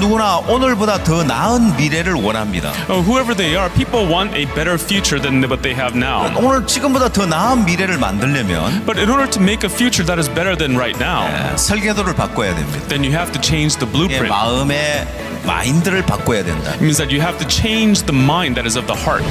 누구나 오늘보다 더 나은 미래를 원합니다. Whoever they are, people want a better future than what they have now. 오늘 지금보다 더 나은 미래를 만들려면 But in order to make a future that is better than right now, 설계도를 바꿔야 됩니다. then you have to change the blueprint. 마음의 마인드를 바꿔야 된다. It means that you have to change the mind that is of the heart.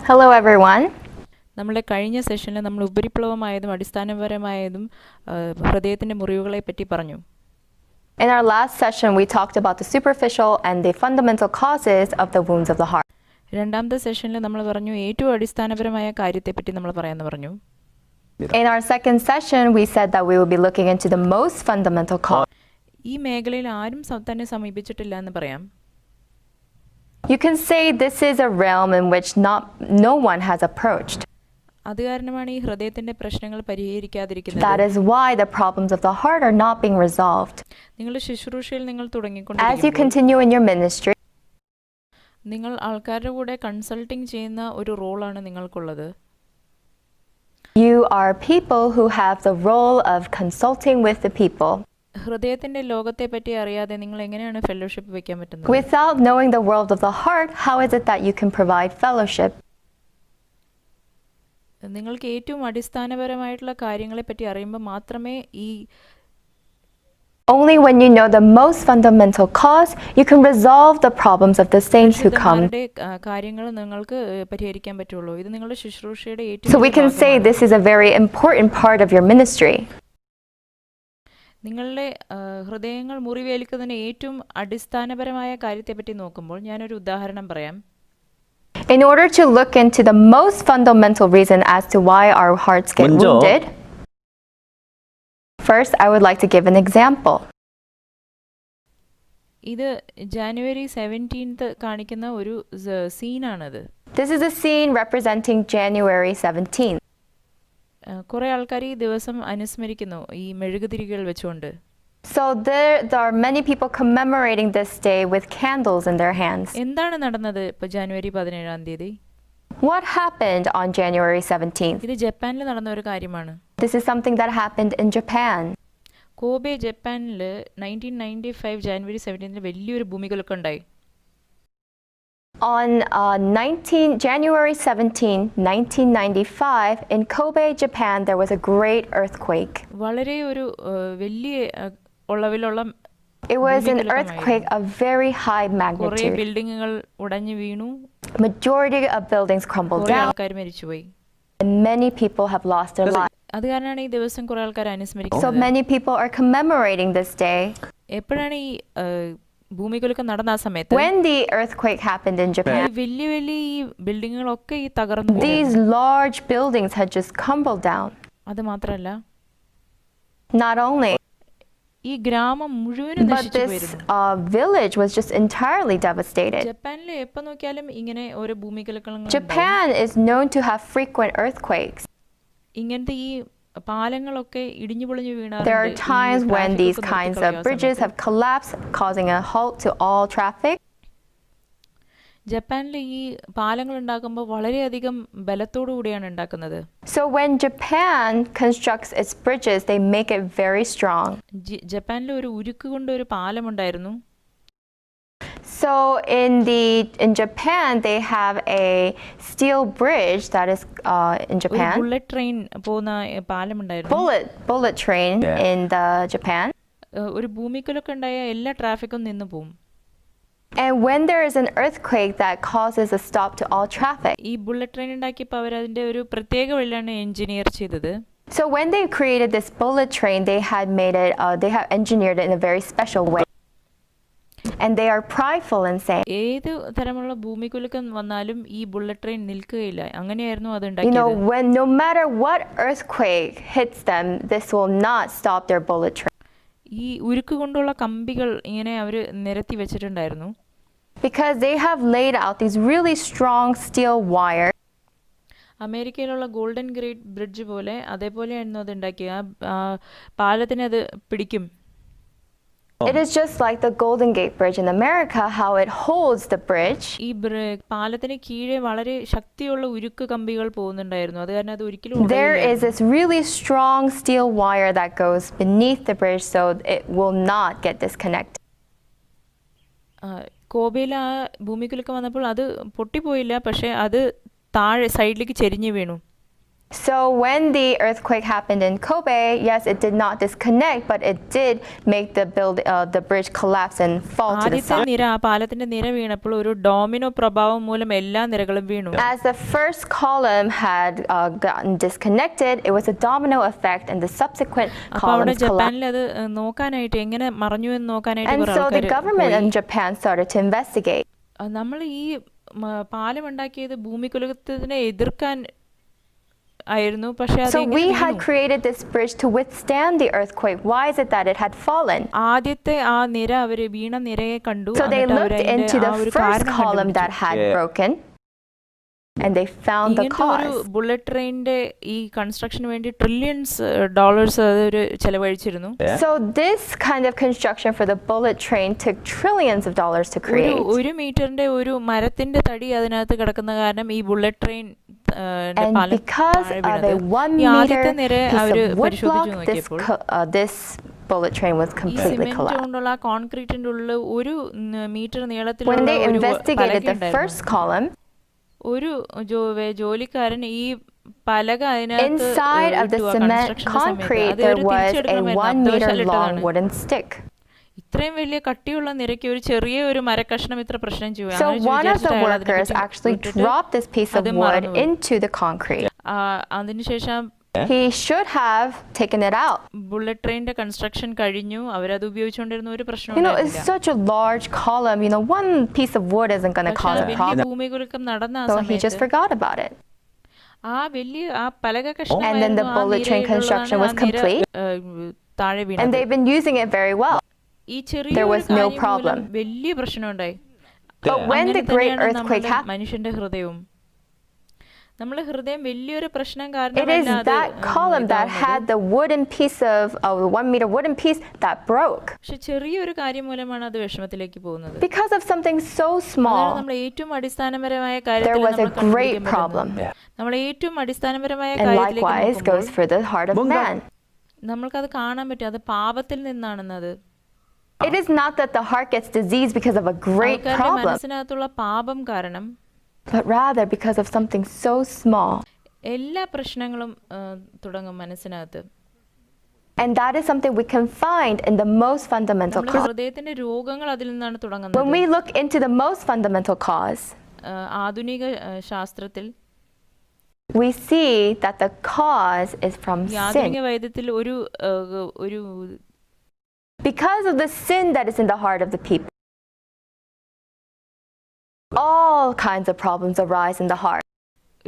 Hello everyone. നമ്മുടെ കഴിഞ്ഞ സെഷനിൽ നമ്മൾ ഉപരിപ്ലവമായതും അടിസ്ഥാനപരമായതും ഹൃദയത്തിന്റെ മുറിവുകളെ പറ്റി പറഞ്ഞു. In our last session we talked about the superficial and the fundamental causes of the wounds of the heart. രണ്ടാമത്തെ സെഷനിൽ നമ്മൾ പറഞ്ഞു ഏറ്റവും അടിസ്ഥാനപരമായ കാര്യത്തെ പറ്റി നമ്മൾ പറയാമെന്ന് പറഞ്ഞു. In our second session we said that we will be looking into the most fundamental cause. ഈ മേഖലയിൽ ആരും തന്നെ സമീപിച്ചിട്ടില്ല എന്ന് പറയാം. You can say this is a realm in which no one has approached. അത് കാരണമാണ് ഈ ഹൃദയത്തിന്റെ പ്രശ്നങ്ങൾ പരിഹരിക്കാതിരിക്കുന്നത്. That is why the problems of the heart are not being resolved. നിങ്ങളുടെ ശുശ്രൂഷയിൽ നിങ്ങൾ As you തുടങ്ങിക്കൊണ്ടിരിക്കുമ്പോൾ continue in your ministry, നിങ്ങൾ ആൾക്കാരുടെ കൂടെ കൺസൾട്ടിങ് ചെയ്യുന്ന ഒരു റോളാണ് നിങ്ങൾക്കുള്ളത്. you are people who have the role of consulting with the people. ഹൃദയത്തിന്റെ ലോകത്തെ പറ്റി അറിയാതെ നിങ്ങൾ എങ്ങനെയാണ് ഫെലോഷിപ്പ് വെക്കാൻ പറ്റുന്നത്? Without knowing the world of the heart, how is it that you can provide fellowship? നിങ്ങൾക്ക് ഏറ്റവും അടിസ്ഥാനപരമായിട്ടുള്ള കാര്യങ്ങളെ പറ്റി അറിയുമ്പോൾ മാത്രമേ ഈ Only when you know the most fundamental cause, you can resolve the problems of the saints who come. കാര്യങ്ങൾ നിങ്ങൾക്ക് പരിഹരിക്കാൻ പറ്റുള്ളൂ. ഇത് നിങ്ങളുടെ ശുശ്രൂഷയുടെ So we can say this is a very important part of your ministry. നിങ്ങളുടെ ഹൃദയങ്ങൾ മുറിവേൽക്കുന്നതിന് ഏറ്റവും അടിസ്ഥാനപരമായ കാര്യത്തെ പറ്റി നോക്കുമ്പോൾ ഞാനൊരു ഉദാഹരണം പറയാം. In order to look into the most fundamental reason as to why our hearts get wounded, first I would like to give an example. ഇത് ജനുവരി 17th കാണിക്കുന്ന ഒരു സീനാണത്. This is a scene representing January 17th. കുറേ ആൾക്കാർ ഈ ദിവസം അനുസ്മരിക്കുന്നു ഈ മെഴുകുതിരികൾ വെച്ചുകൊണ്ട്. So there are many people commemorating this day with candles in their hands. എന്താണ് നടന്നത് ഇപ്പോൾ ജനുവരി 17-ാം തീയതി? What happened on January 17th? ഇത് ജപ്പാനിൽ നടന്ന ഒരു കാര്യമാണ്. This is something that happened in Japan. Kobe ജപ്പാനിൽ 1995 ജനുവരി 17 വലിയൊരു ഭൂമികുലുക്കം ഉണ്ടായി. On January 17, 1995, in Kobe, Japan, there was a great earthquake. വളരെ ഒരു വലിയ അളവിലുള്ള It was an earthquake of very high കുറേ magnitude. ബിൽഡിങ്ങുകൾ ഉടഞ്ഞു വീണു. Majority of buildings crumbled കുറേ down, ആൾക്കാർ മരിച്ചുപോയി. and many people have lost their lives. അത് കാരണമാണ് ഈ ദിവസം കുറേ ആൾക്കാർ So അനുസ്മരിക്കുന്നത്. many people are commemorating this day. എപ്പോഴാണ് ഈ ഭൂമികുലുക്കം നടന്ന ആ സമയത്ത് When the earthquake happened in ഈ Japan, വലിയ വലിയ ഈ ബിൽഡിങ്ങുകളൊക്കെ ഈ തകർന്നു പോയി. these large buildings had just crumbled down. അത് മാത്രമല്ല Not only, ഈ ഗ്രാമം മുഴുവനും but നശിച്ചു this പോയിരുന്നു. village was just entirely devastated. ജപ്പാനിൽ എപ്പോ നോക്കിയാലും ഇങ്ങനെ ഓരോ ഭൂമികുലുക്കങ്ങൾ Japan is known to have frequent earthquakes. ഇങ്ങനത്തെ ഈ പാലങ്ങളൊക്കെ ഇടിഞ്ഞു പൊളിഞ്ഞു There are times when these kinds of bridges have collapsed, causing a halt to all traffic. ജപ്പാനിൽ ഈ പാലങ്ങൾ ഉണ്ടാക്കുമ്പോൾ വളരെയധികം ബലത്തോടു കൂടിയാണ് ഉണ്ടാക്കുന്നത്. So when Japan constructs its bridges, they make it very strong. ജപ്പാനിൽ ഒരു ഉരുക്ക് കൊണ്ട് ഒരു പാലം ഉണ്ടായിരുന്നു. So in Japan, they have a steel bridge that is in Japan. Bullet train പോകുന്ന പാലം ഉണ്ടായിരുന്നു. Bullet train in Japan. ഒരു ഭൂമികുലുക്കം ഉണ്ടായ എല്ലാ ട്രാഫിക്കും നിന്ന് പോകും. And when there is an earthquake, that causes a stop to all traffic. ഈ bullet train ഉണ്ടാക്കിയപ്പോൾ അവർ അതിന്റെ ഒരു പ്രത്യേക വഴിയാണ് എഞ്ചിനീയർ ചെയ്തത്. So when they created this bullet train, they have engineered it in a very special way. And they are prideful in saying, ഏത് തരമുള്ള ഭൂമികുലുക്കം വന്നാലും ഈ bullet train നിൽക്കുകയില്ല. അങ്ങനെയായിരുന്നു അത് you ഉണ്ടാക്കിയത്. know, no matter what earthquake hits them, this will not stop their bullet train. ഈ ഉരുക്ക് കൊണ്ടുള്ള കമ്പികൾ ഇങ്ങനെ അവർ നിരത്തി വെച്ചിട്ടുണ്ടായിരുന്നു. Because they have laid out these really strong steel wires. അമേരിക്കയിലുള്ള ഗോൾഡൻ ഗ്രേറ്റ് ബ്രിഡ്ജ് പോലെ അതേപോലെയായിരുന്നു അത് ഉണ്ടാക്കിയത്. ആ പാലത്തിനെ അത് പിടിക്കും. It is just like the Golden Gate Bridge in America, how it holds the bridge. ഈ പാലത്തിന് കീഴെ വളരെ ശക്തിയുള്ള ഉരുക്ക് കമ്പികൾ പോകുന്നുണ്ടായിരുന്നു. അത് കാരണം അത് ഒരിക്കലും There is this really strong steel wire that goes beneath the bridge so it will not get disconnected. കോബയിൽ ആ ഭൂമികുലുക്കം വന്നപ്പോൾ അത് പൊട്ടിപ്പോയില്ല, പക്ഷേ അത് താഴെ സൈഡിലേക്ക് ചെരിഞ്ഞു വീണു. So when the earthquake happened in Kobe, yes, it did not disconnect, but it did make the bridge collapse and fall to the ആദ്യത്തെ side. നിര, ആ പാലത്തിന്റെ നിര വീണപ്പോൾ ഒരു ഡോമിനോ പ്രഭാവം മൂലം എല്ലാ നിരകളും വീണു. As the first column had gotten disconnected, it was a domino effect, and the subsequent അപ്പോൾ അവിടെ columns collapsed. ജപ്പാനിൽ അത് നോക്കാനായിട്ട് എങ്ങനെ മറഞ്ഞു എന്ന് നോക്കാനായിട്ട് And കുറേ so the ആൾക്കാർ government പോയി. in Japan started to investigate. നമ്മൾ ഈ പാലം ഉണ്ടാക്കിയത് ഭൂമികുലുക്കത്തിനെ എതിർക്കാൻ ആയിരുന്നു, പക്ഷേ So we had created this bridge to withstand the earthquake. Why is it that it had fallen? ആദ്യത്തെ ആ നിര അവര് വീണ നിരയെ കണ്ടു. So they looked into the first column that had broken, and they found the ഇങ്ങനത്തെ ഒരു cause. Bullet ട്രെയിനിന്റെ ഈ കൺസ്ട്രക്ഷന് വേണ്ടി $trillions അതൊരു ചെലവഴിച്ചിരുന്നു. So this kind of construction for the bullet train took $trillions to create. ഒരു മീറ്ററിന്റെ ഒരു മരത്തിന്റെ തടി അതിനകത്ത് കിടക്കുന്ന കാരണം ഈ bullet train And because of a 1 meter piece of wood block, this bullet train was ഈ completely സിമെന്റ് collapsed. കൊണ്ടുള്ള കോൺക്രീറ്റിന്റെ ഉള്ളിൽ ഒരു മീറ്റർ When നീളത്തിലുള്ള they ഒരു investigated the പലകയുണ്ടായിരുന്നു. first column, ഒരു ജോലിക്കാരൻ ഈ പലക അതിനകത്ത് inside of the cement concrete there was a 1 meter long wooden stick. ഇത്രയും വലിയ കട്ടിയുള്ള നിരക്ക് ഒരു ചെറിയ ഒരു മരക്കഷ്ണം ഇത്ര പ്രശ്നം ചെയ്യും. So one of the workers actually dropped this piece of wood into the concrete. അതിനുശേഷം He should have taken it out. Bullet ട്രെയിനിന്റെ കൺസ്ട്രക്ഷൻ കഴിഞ്ഞു. അവരത് ഉപയോഗിച്ചുകൊണ്ടിരുന്ന ഒരു പ്രശ്നം It's such a large column. one piece of wood isn't going to cause a വലിയ problem. ഭൂമികുലുക്കം നടന്ന ആ So he just സമയത്ത് forgot about it. ആ വലിയ ആ പലക കഷ്ണം And then the bullet train construction was complete. താഴെ And വീണത്. they've been using it very well. ഈ ചെറിയ There ഒരു was no കാര്യം problem. മൂലം വലിയ പ്രശ്നം ഉണ്ടായി. But when അങ്ങനെ the great തന്നെയാണ് earthquake നമ്മുടെ happened, മനുഷ്യന്റെ ഹൃദയവും. നമ്മളെ ഹൃദയം വലിയൊരു പ്രശ്നം it is കാരണമല്ല അത് that column that had the wooden piece of a 1 meter wooden piece that broke പക്ഷെ ചെറിയൊരു കാര്യം മൂലമാണ് അത് വിഷമത്തിലേക്ക് പോകുന്നത്. because of something so അതാണ് small. നമ്മൾ ഏറ്റവും അടിസ്ഥാനപരമായ There കാര്യത്തിൽ was a നമ്മൾ great കണ്ടുപിടിക്കാൻ problem. പറ്റുന്നത്. നമ്മൾ ഏറ്റവും അടിസ്ഥാനപരമായ And കാര്യത്തിലേക്ക് likewise നോക്കുമ്പോൾ goes for the heart of man. നമ്മൾക്കത് കാണാൻ പറ്റും. അത് പാപത്തിൽ നിന്നാണെന്നത്. It is not that the heart gets disease because of a great ആൾക്കാരുടെ problem, മനസ്സിനകത്തുള്ള പാപം കാരണം but rather because of something so small. എല്ലാ പ്രശ്നങ്ങളും തുടങ്ങും മനസ്സിനകത്ത്. And that is something we can find in the most fundamental നമ്മുടെ cause. ഹൃദയത്തിന്റെ രോഗങ്ങൾ അതിൽ നിന്നാണ് When തുടങ്ങുന്നത്. we look into the most fundamental cause, ആധുനിക ശാസ്ത്രത്തിൽ we see that the cause is from ഈ ആധുനിക sin. വൈദ്യത്തിൽ ഒരു Because of the sin that is in the heart of the people, all kinds of problems arise in the heart.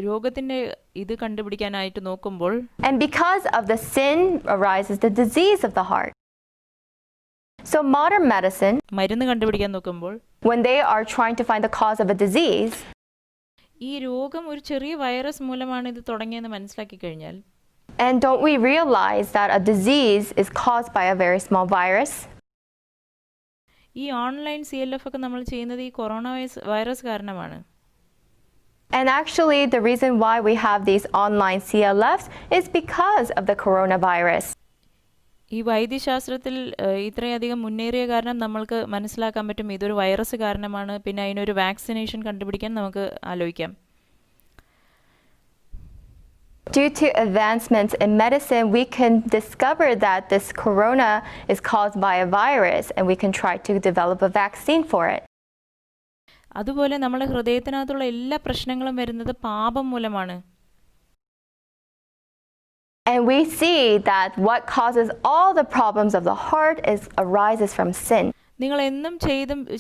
രോഗത്തിന്റെ ഇത് കണ്ടുപിടിക്കാനായിട്ട് നോക്കുമ്പോൾ And because of the sin arises the disease of the heart. So modern medicine, മരുന്ന് കണ്ടുപിടിക്കാൻ നോക്കുമ്പോൾ when they are trying to find the cause of a disease, ഈ രോഗം ഒരു ചെറിയ വൈറസ് മൂലമാണ് ഇത് തുടങ്ങിയെന്ന് മനസ്സിലാക്കി കഴിഞ്ഞാൽ and don't we realize that a disease is caused by a very small virus? ഈ ഓൺലൈൻ CLF ഒക്കെ നമ്മൾ ചെയ്യുന്നത് ഈ കൊറോണ വൈറസ് കാരണമാണ്. And actually the reason why we have these online CLFs is because of the coronavirus. ഈ വൈദ്യശാസ്ത്രത്തിൽ ഇത്രയധികം മുന്നേറിയ കാരണം നമ്മൾക്ക് മനസ്സിലാക്കാൻ പറ്റും ഇതൊരു വൈറസ് കാരണമാണ്. പിന്നെ അതിനൊരു വാക്സിനേഷൻ കണ്ടുപിടിക്കാൻ നമുക്ക് ആലോചിക്കാം. Due to advancements in medicine, we can discover that this corona is caused by a virus and we can try to develop a vaccine for it. അതുപോലെ നമ്മുടെ ഹൃദയത്തിനകത്തുള്ള എല്ലാ പ്രശ്നങ്ങളും വരുന്നത് പാപം മൂലമാണ്. And we see that what causes all the problems of the heart arises from sin. നിങ്ങൾ എന്നും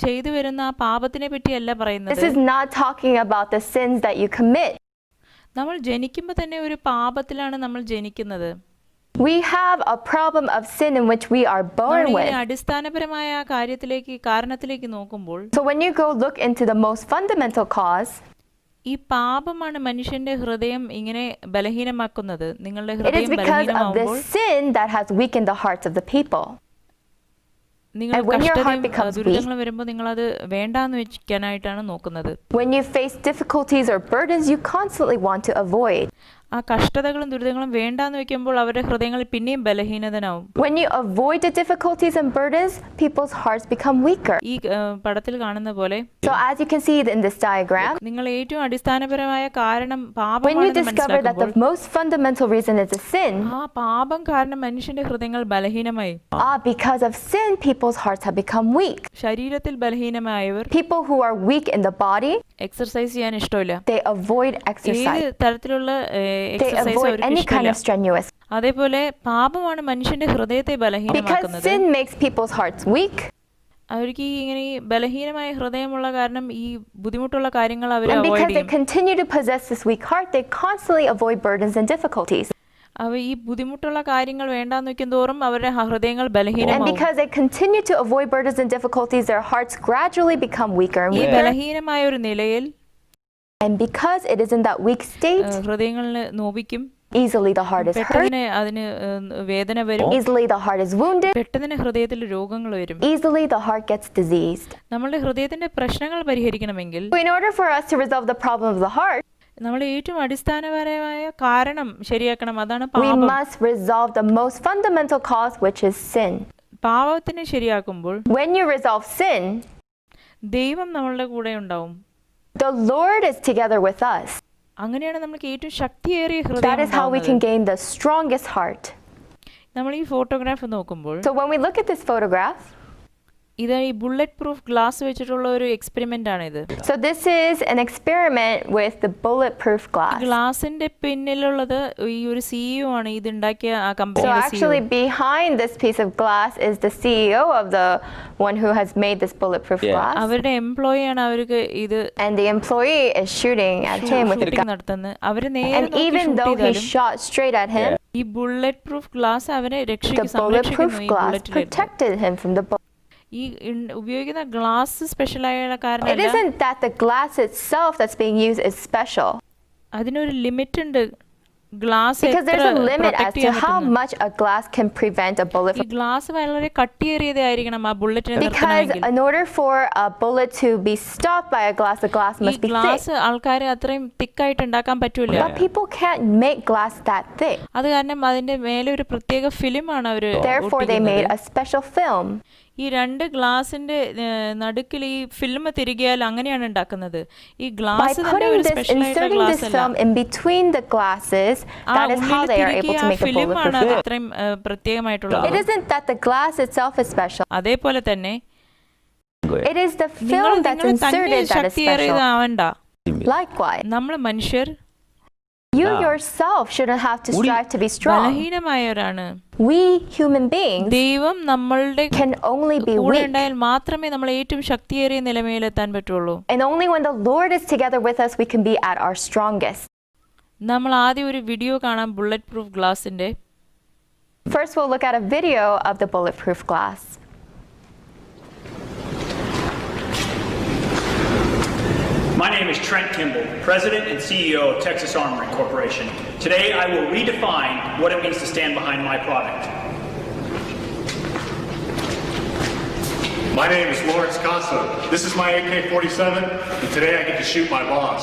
ചെയ്തു വരുന്ന ആ പാപത്തിനെ പറ്റിയല്ല പറയുന്നത്. This is not talking about the sins that you commit. നമ്മൾ ജനിക്കുമ്പോൾ തന്നെ ഒരു പാപത്തിലാണ് നമ്മൾ ജനിക്കുന്നത്. We have a problem of sin in which we are born with. അടിസ്ഥാനപരമായ കാരണത്തിലേക്ക് നോക്കുമ്പോൾ So when you go look into the most fundamental cause, ഈ പാപമാണ് മനുഷ്യന്റെ ഹൃദയം ഇങ്ങനെ ബലഹീനമാക്കുന്നത്. നിങ്ങളുടെ It is ഹൃദയം because of ബലഹീനമാകുമ്പോൾ this sin that has weakened the hearts of the people. നിങ്ങൾ And when your heart കഷ്ടതയും becomes ദുരിതങ്ങളും വരുമ്പോൾ നിങ്ങളത് വേണ്ടാന്ന് വെക്കാനായിട്ടാണ് നോക്കുന്നത്. When you face difficulties or burdens you constantly want to avoid. ആ കഷ്ടതകളും ദുരിതങ്ങളും വേണ്ടാന്ന് വെക്കുമ്പോൾ അവരുടെ ഹൃദയങ്ങളിൽ പിന്നെയും ബലഹീനതനാവും. When you avoid the difficulties and burdens, people's hearts become weaker. ഈ പടത്തിൽ കാണുന്ന പോലെ So as you can see in this diagram, നിങ്ങൾ ഏറ്റവും അടിസ്ഥാനപരമായ കാരണം when you പാപമാണെന്ന് discover that the മനസ്സിലാക്കുമ്പോൾ most fundamental reason is a sin, ആ പാപം കാരണം മനുഷ്യന്റെ ഹൃദയങ്ങൾ ബലഹീനമായി. because of sin, people's hearts have become weak. ശരീരത്തിൽ ബലഹീനമായവർ People who are weak in the body, exercise ചെയ്യാൻ ഇഷ്ടമില്ല. they avoid ഏത് exercise. തരത്തിലുള്ള They എക്സർസൈസ് avoid അവർക്ക് any kind ഇഷ്ടമില്ല. of strenuous. അതേപോലെ പാപമാണ് മനുഷ്യന്റെ ഹൃദയത്തെ Because ബലഹീനമാക്കുന്നത്. sin makes people's hearts weak, അവർക്ക് ഈ ഇങ്ങനെ ഈ ബലഹീനമായ ഹൃദയമുള്ള കാരണം ഈ ബുദ്ധിമുട്ടുള്ള കാര്യങ്ങൾ അവർ and അവോയ്ഡ് because they ചെയ്യും. continue to possess this weak heart, they constantly avoid burdens and difficulties. അവ ഈ ബുദ്ധിമുട്ടുള്ള കാര്യങ്ങൾ വേണ്ടാന്ന് വെക്കുന്തോറും അവരുടെ ഹൃദയങ്ങൾ And ബലഹീനമാവും. because they continue to avoid burdens and difficulties, their hearts gradually become weaker and ഈ weaker. ബലഹീനമായ ഒരു നിലയിൽ And because it is in that weak state, ഹൃദയങ്ങളിൽ നോവിക്കും. easily the heart is hurt, പെട്ടെന്ന് അതിന് വേദന വരും. easily the heart is wounded, പെട്ടെന്ന് ഹൃദയത്തിൽ രോഗങ്ങൾ വരും. easily the heart gets diseased. നമ്മളുടെ ഹൃദയത്തിന്റെ പ്രശ്നങ്ങൾ പരിഹരിക്കണമെങ്കിൽ So in order for us to resolve the problem of the heart, നമ്മൾ ഏറ്റവും അടിസ്ഥാനപരമായ കാരണം ശരിയാക്കണം. അതാണ് we പാപം. must resolve the most fundamental cause, which is sin. പാപത്തിനെ ശരിയാക്കുമ്പോൾ When you resolve sin, ദൈവം നമ്മളുടെ കൂടെ ഉണ്ടാവും. the Lord is together with us. അങ്ങനെയാണ് നമുക്ക് ഏറ്റവും ശക്തിയേറിയ That ഹൃദയം is how we can ഉണ്ടാവുന്നത്. gain the strongest heart. നമ്മൾ ഈ ഫോട്ടോഗ്രാഫ് നോക്കുമ്പോൾ So when we look at this photograph, ഇത് ഈ ബുള്ളറ്റ് പ്രൂഫ് ഗ്ലാസ് വെച്ചിട്ടുള്ള ഒരു എക്സ്പെരിമെന്റ് ആണ് ഇത്. so this is an experiment with the bulletproof glass. ഗ്ലാസിന്റെ പിന്നിലുള്ളത് ഈ ഒരു സിഇഒ ആണ് ഇത് ഉണ്ടാക്കിയ ആ So കമ്പനിയുടെ actually CEO. behind this piece of glass is the CEO of the one who has made this bulletproof glass. അവരുടെ എംപ്ലോയി ആണ് അവർക്ക് ഇത് And the employee is shooting at him with a shooting gun. നടത്തുന്നത്. അവര് നേരെ And നോക്കി even shoot though he ചെയ്താലും shot straight at him, ഈ ബുള്ളറ്റ് പ്രൂഫ് ഗ്ലാസ് അവനെ the സംരക്ഷിക്കുന്നു. bulletproof ഈ glass ബുള്ളറ്റിൽ protected him from the bullet. ഈ ഉപയോഗിക്കുന്ന ഗ്ലാസ് സ്പെഷ്യൽ ആയ It കാരണമല്ല, isn't that the glass itself that's being used is special, അതിനൊരു ലിമിറ്റ് ഉണ്ട്. Glass because there's a limit as protect to ചെയ്യാൻ how പറ്റുന്നത്. much a glass can prevent a bullet ഈ glass വളരെ കട്ടിയേറിയതായിരിക്കണം ആ ബുള്ളറ്റിനെ because നിർത്തണമെങ്കിൽ. in order for a bullet to be stopped by a glass, the glass ഈ must be thick. Glass ആൾക്കാരെ അത്രയും തിക്കായിട്ട് ഉണ്ടാക്കാൻ പറ്റൂല. But people can't make glass that thick. അത് കാരണം അതിന്റെ മേലെ ഒരു പ്രത്യേക ഫിലിമാണ് അവര് Therefore, they made ഒട്ടിക്കുന്നത്. a special film. ഈ രണ്ട് ഗ്ലാസിന്റെ നടുക്കിൽ ഈ ഫിലിം തിരികിയാൽ അങ്ങനെയാണ് ഉണ്ടാക്കുന്നത്. ഈ By ഗ്ലാസ് തന്നെ putting ഒരു this, സ്പെഷ്യൽ ആയിട്ടുള്ള inserting ഗ്ലാസ് this അല്ല. film in between the glasses, ആ that is how ഉള്ളിൽ they are able തിരികിയ to ആ make a ഫിലിമാണ് bulletproof അത് film. അത്രയും പ്രത്യേകമായിട്ടുള്ളത്. It isn't that the glass itself is special. അതേപോലെ തന്നെ It is the നിങ്ങൾ film that's തന്നെ inserted that is special. ശക്തിയേറിയതാവണ്ട. Likewise, നമ്മൾ മനുഷ്യർ you yourself shouldn't have to strive to be strong. ബലഹീനമായവരാണ്. We human beings ദൈവം നമ്മളുടെ can only be കൂടെ weak. ഉണ്ടായാൽ മാത്രമേ നമ്മൾ ഏറ്റവും ശക്തിയേറിയ നിലമേലെത്താൻ പറ്റുള്ളൂ. And only when the Lord is together with us, we can be at our strongest. നമ്മൾ ആദ്യം ഒരു വീഡിയോ കാണാം ബുള്ളറ്റ് പ്രൂഫ് ഗ്ലാസിന്റെ. First, we'll look at a video of the bulletproof glass. My name is Trent Kimball, President and CEO of Texas Armory Corporation. Today, I will redefine what it means to stand behind my product. My name is Lawrence Casa. This is my AK-47, and today I get to shoot my boss.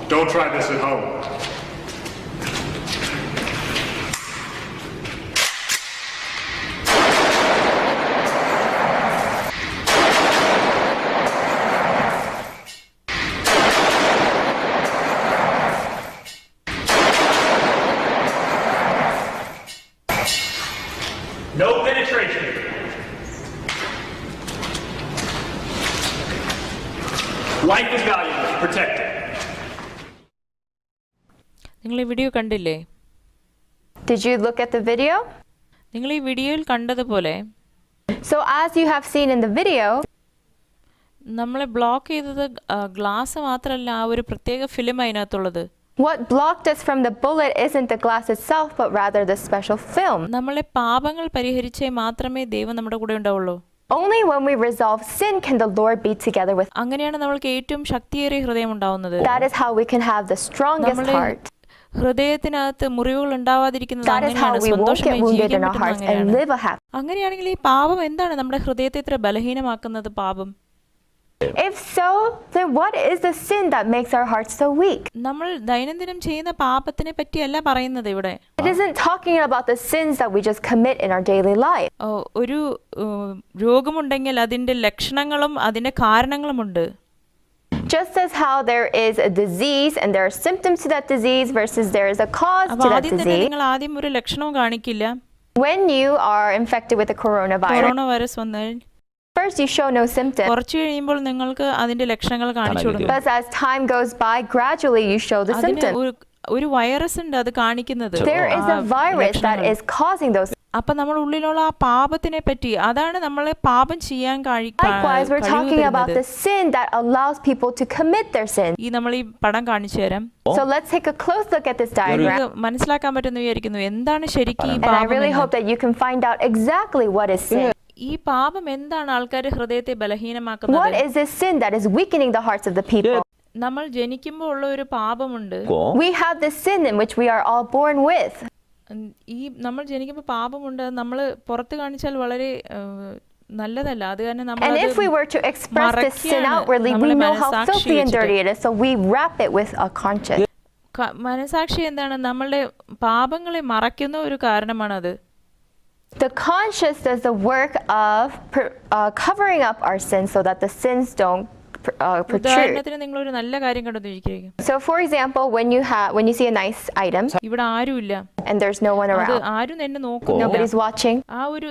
Don't try this at home. No penetration. Life is valuable. Protect it. നിങ്ങൾ ഈ video കണ്ടില്ലേ? Did you look at the video? നിങ്ങൾ ഈ വീഡിയോയിൽ കണ്ടതുപോലെ So as you have seen in the video, നമ്മളെ block ചെയ്തത് glass മാത്രമല്ല, ആ ഒരു പ്രത്യേക film അതിനകത്തുള്ളത്. what blocked us from the bullet isn't the glass itself, but rather the special film. നമ്മളെ പാപങ്ങൾ പരിഹരിച്ചേ മാത്രമേ ദൈവം നമ്മുടെ കൂടെ ഉണ്ടാവുള്ളൂ. Only when we resolve sin can the Lord be together with. അങ്ങനെയാണ് നമ്മൾക്ക് ഏറ്റവും ശക്തിയേറിയ ഹൃദയം ഉണ്ടാവുന്നത്. That is how we can have the strongest നമ്മുടെ heart. ഹൃദയത്തിനകത്ത് മുറിവുകൾ ഉണ്ടാവാതിരിക്കുന്നത് That is how അങ്ങനെയാണ്, we won't get സന്തോഷമായി wounded ജീവിക്കാൻ in our പറ്റുന്നത് hearts and അങ്ങനെയാണ്. live a happy. അങ്ങനെയാണെങ്കിൽ ഈ പാപം എന്താണ് നമ്മുടെ ഹൃദയത്തെ ഇത്ര ബലഹീനമാക്കുന്നത്? പാപം If so, then what is the sin that makes our hearts so weak? നമ്മൾ ദൈനംദിനം ചെയ്യുന്ന പാപത്തിനെ പറ്റിയല്ല പറയുന്നത് ഇവിടെ. It isn't talking about the sins that we just commit in our daily life. ഒരു രോഗമുണ്ടെങ്കിൽ അതിൻ്റെ ലക്ഷണങ്ങളും അതിൻ്റെ കാരണങ്ങളുമുണ്ട്. Just as how there is a disease and there are symptoms to that disease versus there is a cause to that ആദ്യം തന്നെ disease. നിങ്ങൾ ആദ്യം ഒരു ലക്ഷണവും കാണിക്കില്ല. When you are infected with the coronavirus, corona virus വന്നാൽ first you show no symptoms. കുറച്ച് കഴിയുമ്പോൾ നിങ്ങൾക്ക് അതിന്റെ ലക്ഷണങ്ങൾ കാണിച്ചു കൊടുക്കും. But as time goes by, gradually you show the അതിന് symptoms. ഒരു വൈറസ് ഉണ്ട് അത് കാണിക്കുന്നത്. There is a virus that is causing those. അപ്പൊ നമ്മുടെ ഉള്ളിലുള്ള ആ പാപത്തിനെ പറ്റി, അതാണ് നമ്മളെ പാപം ചെയ്യാൻ Likewise, we're talking about the sin that allows people to commit their sin. ഈ നമ്മൾ ഈ പടം കാണിച്ചു തരാം. So let's take a close look at this diagram. മനസ്സിലാക്കാൻ പറ്റുമെന്ന് വിചാരിക്കുന്നു എന്താണ് ശരിക്കും ഈ And I പാപം really എന്ന്. hope that you can find out exactly what is sin. ഈ പാപം എന്താണ് ആൾക്കാരുടെ ഹൃദയത്തെ What ബലഹീനമാക്കുന്നത്? is this sin that is weakening the hearts of the people? നമ്മൾ ജനിക്കുമ്പോൾ ഉള്ള ഒരു പാപമുണ്ട്. We have this sin in which we are all born with. ഈ നമ്മൾ ജനിക്കുമ്പോൾ പാപമുണ്ട്, നമ്മൾ പുറത്ത് കാണിച്ചാൽ വളരെ നല്ലതല്ല. അത് കാരണം And നമ്മൾ if we were to express this sin outwardly, we know how filthy and dirty it is, so we wrap it with a conscience. മനസാക്ഷി എന്താണ്? നമ്മളുടെ പാപങ്ങളെ മറയ്ക്കുന്ന ഒരു കാരണമാണത്. The conscience does the work of covering up our sins so that the sins don't protrude. ഉദാഹരണത്തിന് നിങ്ങൾ ഒരു നല്ല കാര്യം കണ്ടുവന്നിരിക്കും. So for example, when you see a nice item ഇവിടെ ആരുമില്ല, and there's no one അത് around, ആരും എന്നെ നോക്കുന്നില്ല, nobody's watching, ആ ഒരു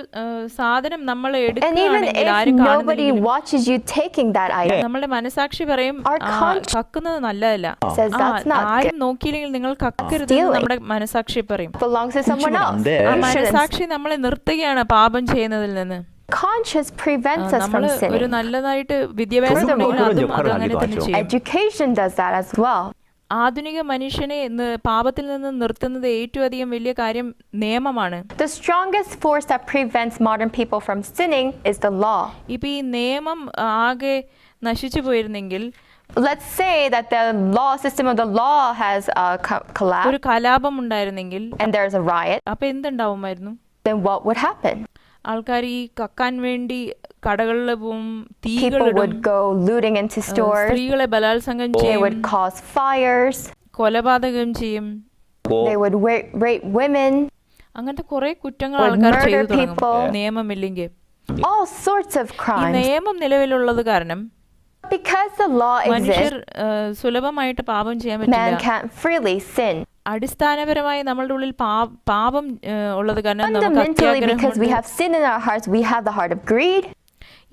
സാധനം നമ്മൾ and even എടുക്കുകയാണെങ്കിൽ if ആരും nobody കാണുന്നില്ല, watches you taking that item, നമ്മളുടെ മനസാക്ഷി പറയും Our conscience കക്കുന്നത് നല്ലതല്ല, says that's not ആരും നോക്കിയില്ലെങ്കിൽ നിങ്ങൾ കക്കരുത് എന്ന് നമ്മുടെ മനസാക്ഷി പറയും. belongs to someone else. ആ You shouldn't. മനസാക്ഷി നമ്മളെ നിർത്തുകയാണ് പാപം ചെയ്യുന്നതിൽ നിന്ന്. Conscience prevents us നമ്മൾ from ഒരു sinning. നല്ലതായിട്ട് വിദ്യാഭ്യാസം ഉണ്ടെങ്കിൽ അതും അത് അങ്ങനെ തന്നെ ചെയ്യും. Education does that as well. ആധുനിക മനുഷ്യനെ പാപത്തിൽ നിന്ന് നിർത്തുന്നത് ഏറ്റവും അധികം വലിയ കാര്യം നിയമമാണ്. The strongest force that prevents modern people from sinning is the law. ഇപ്പൊ ഈ നിയമം ആകെ നശിച്ചു പോയിരുന്നെങ്കിൽ, Let's say that the law system of the law has collapsed ഒരു കലാപം ഉണ്ടായിരുന്നെങ്കിൽ, and there's a riot, അപ്പൊ എന്തുണ്ടാവുമായിരുന്നു? then what would happen? ആൾക്കാർ ഈ കക്കാൻ വേണ്ടി കടകളിൽ പോവും, People തീകളിടും, would go looting into stores. സ്ത്രീകളെ ബലാത്സംഗം They ചെയ്യും, would cause fires. കൊലപാതകം ചെയ്യും, They would rape women. അങ്ങനത്തെ കുറെ കുറ്റങ്ങൾ Would ആൾക്കാർ murder ചെയ്തു തുടങ്ങും people. നിയമമില്ലെങ്കിൽ. All sorts of ഈ crimes. നിയമം നിലവിലുള്ളത് കാരണം Because the law മനുഷ്യർ exists, സുലഭമായിട്ട് പാപം ചെയ്യാൻ man പറ്റില്ല. can't freely sin. അടിസ്ഥാനപരമായി നമ്മളുടെ ഉള്ളിൽ പാപം ഉള്ളത് കാരണം നമുക്ക് Fundamentally, because we അത്യാഗ്രഹം. have sin in our hearts, we have the heart of greed.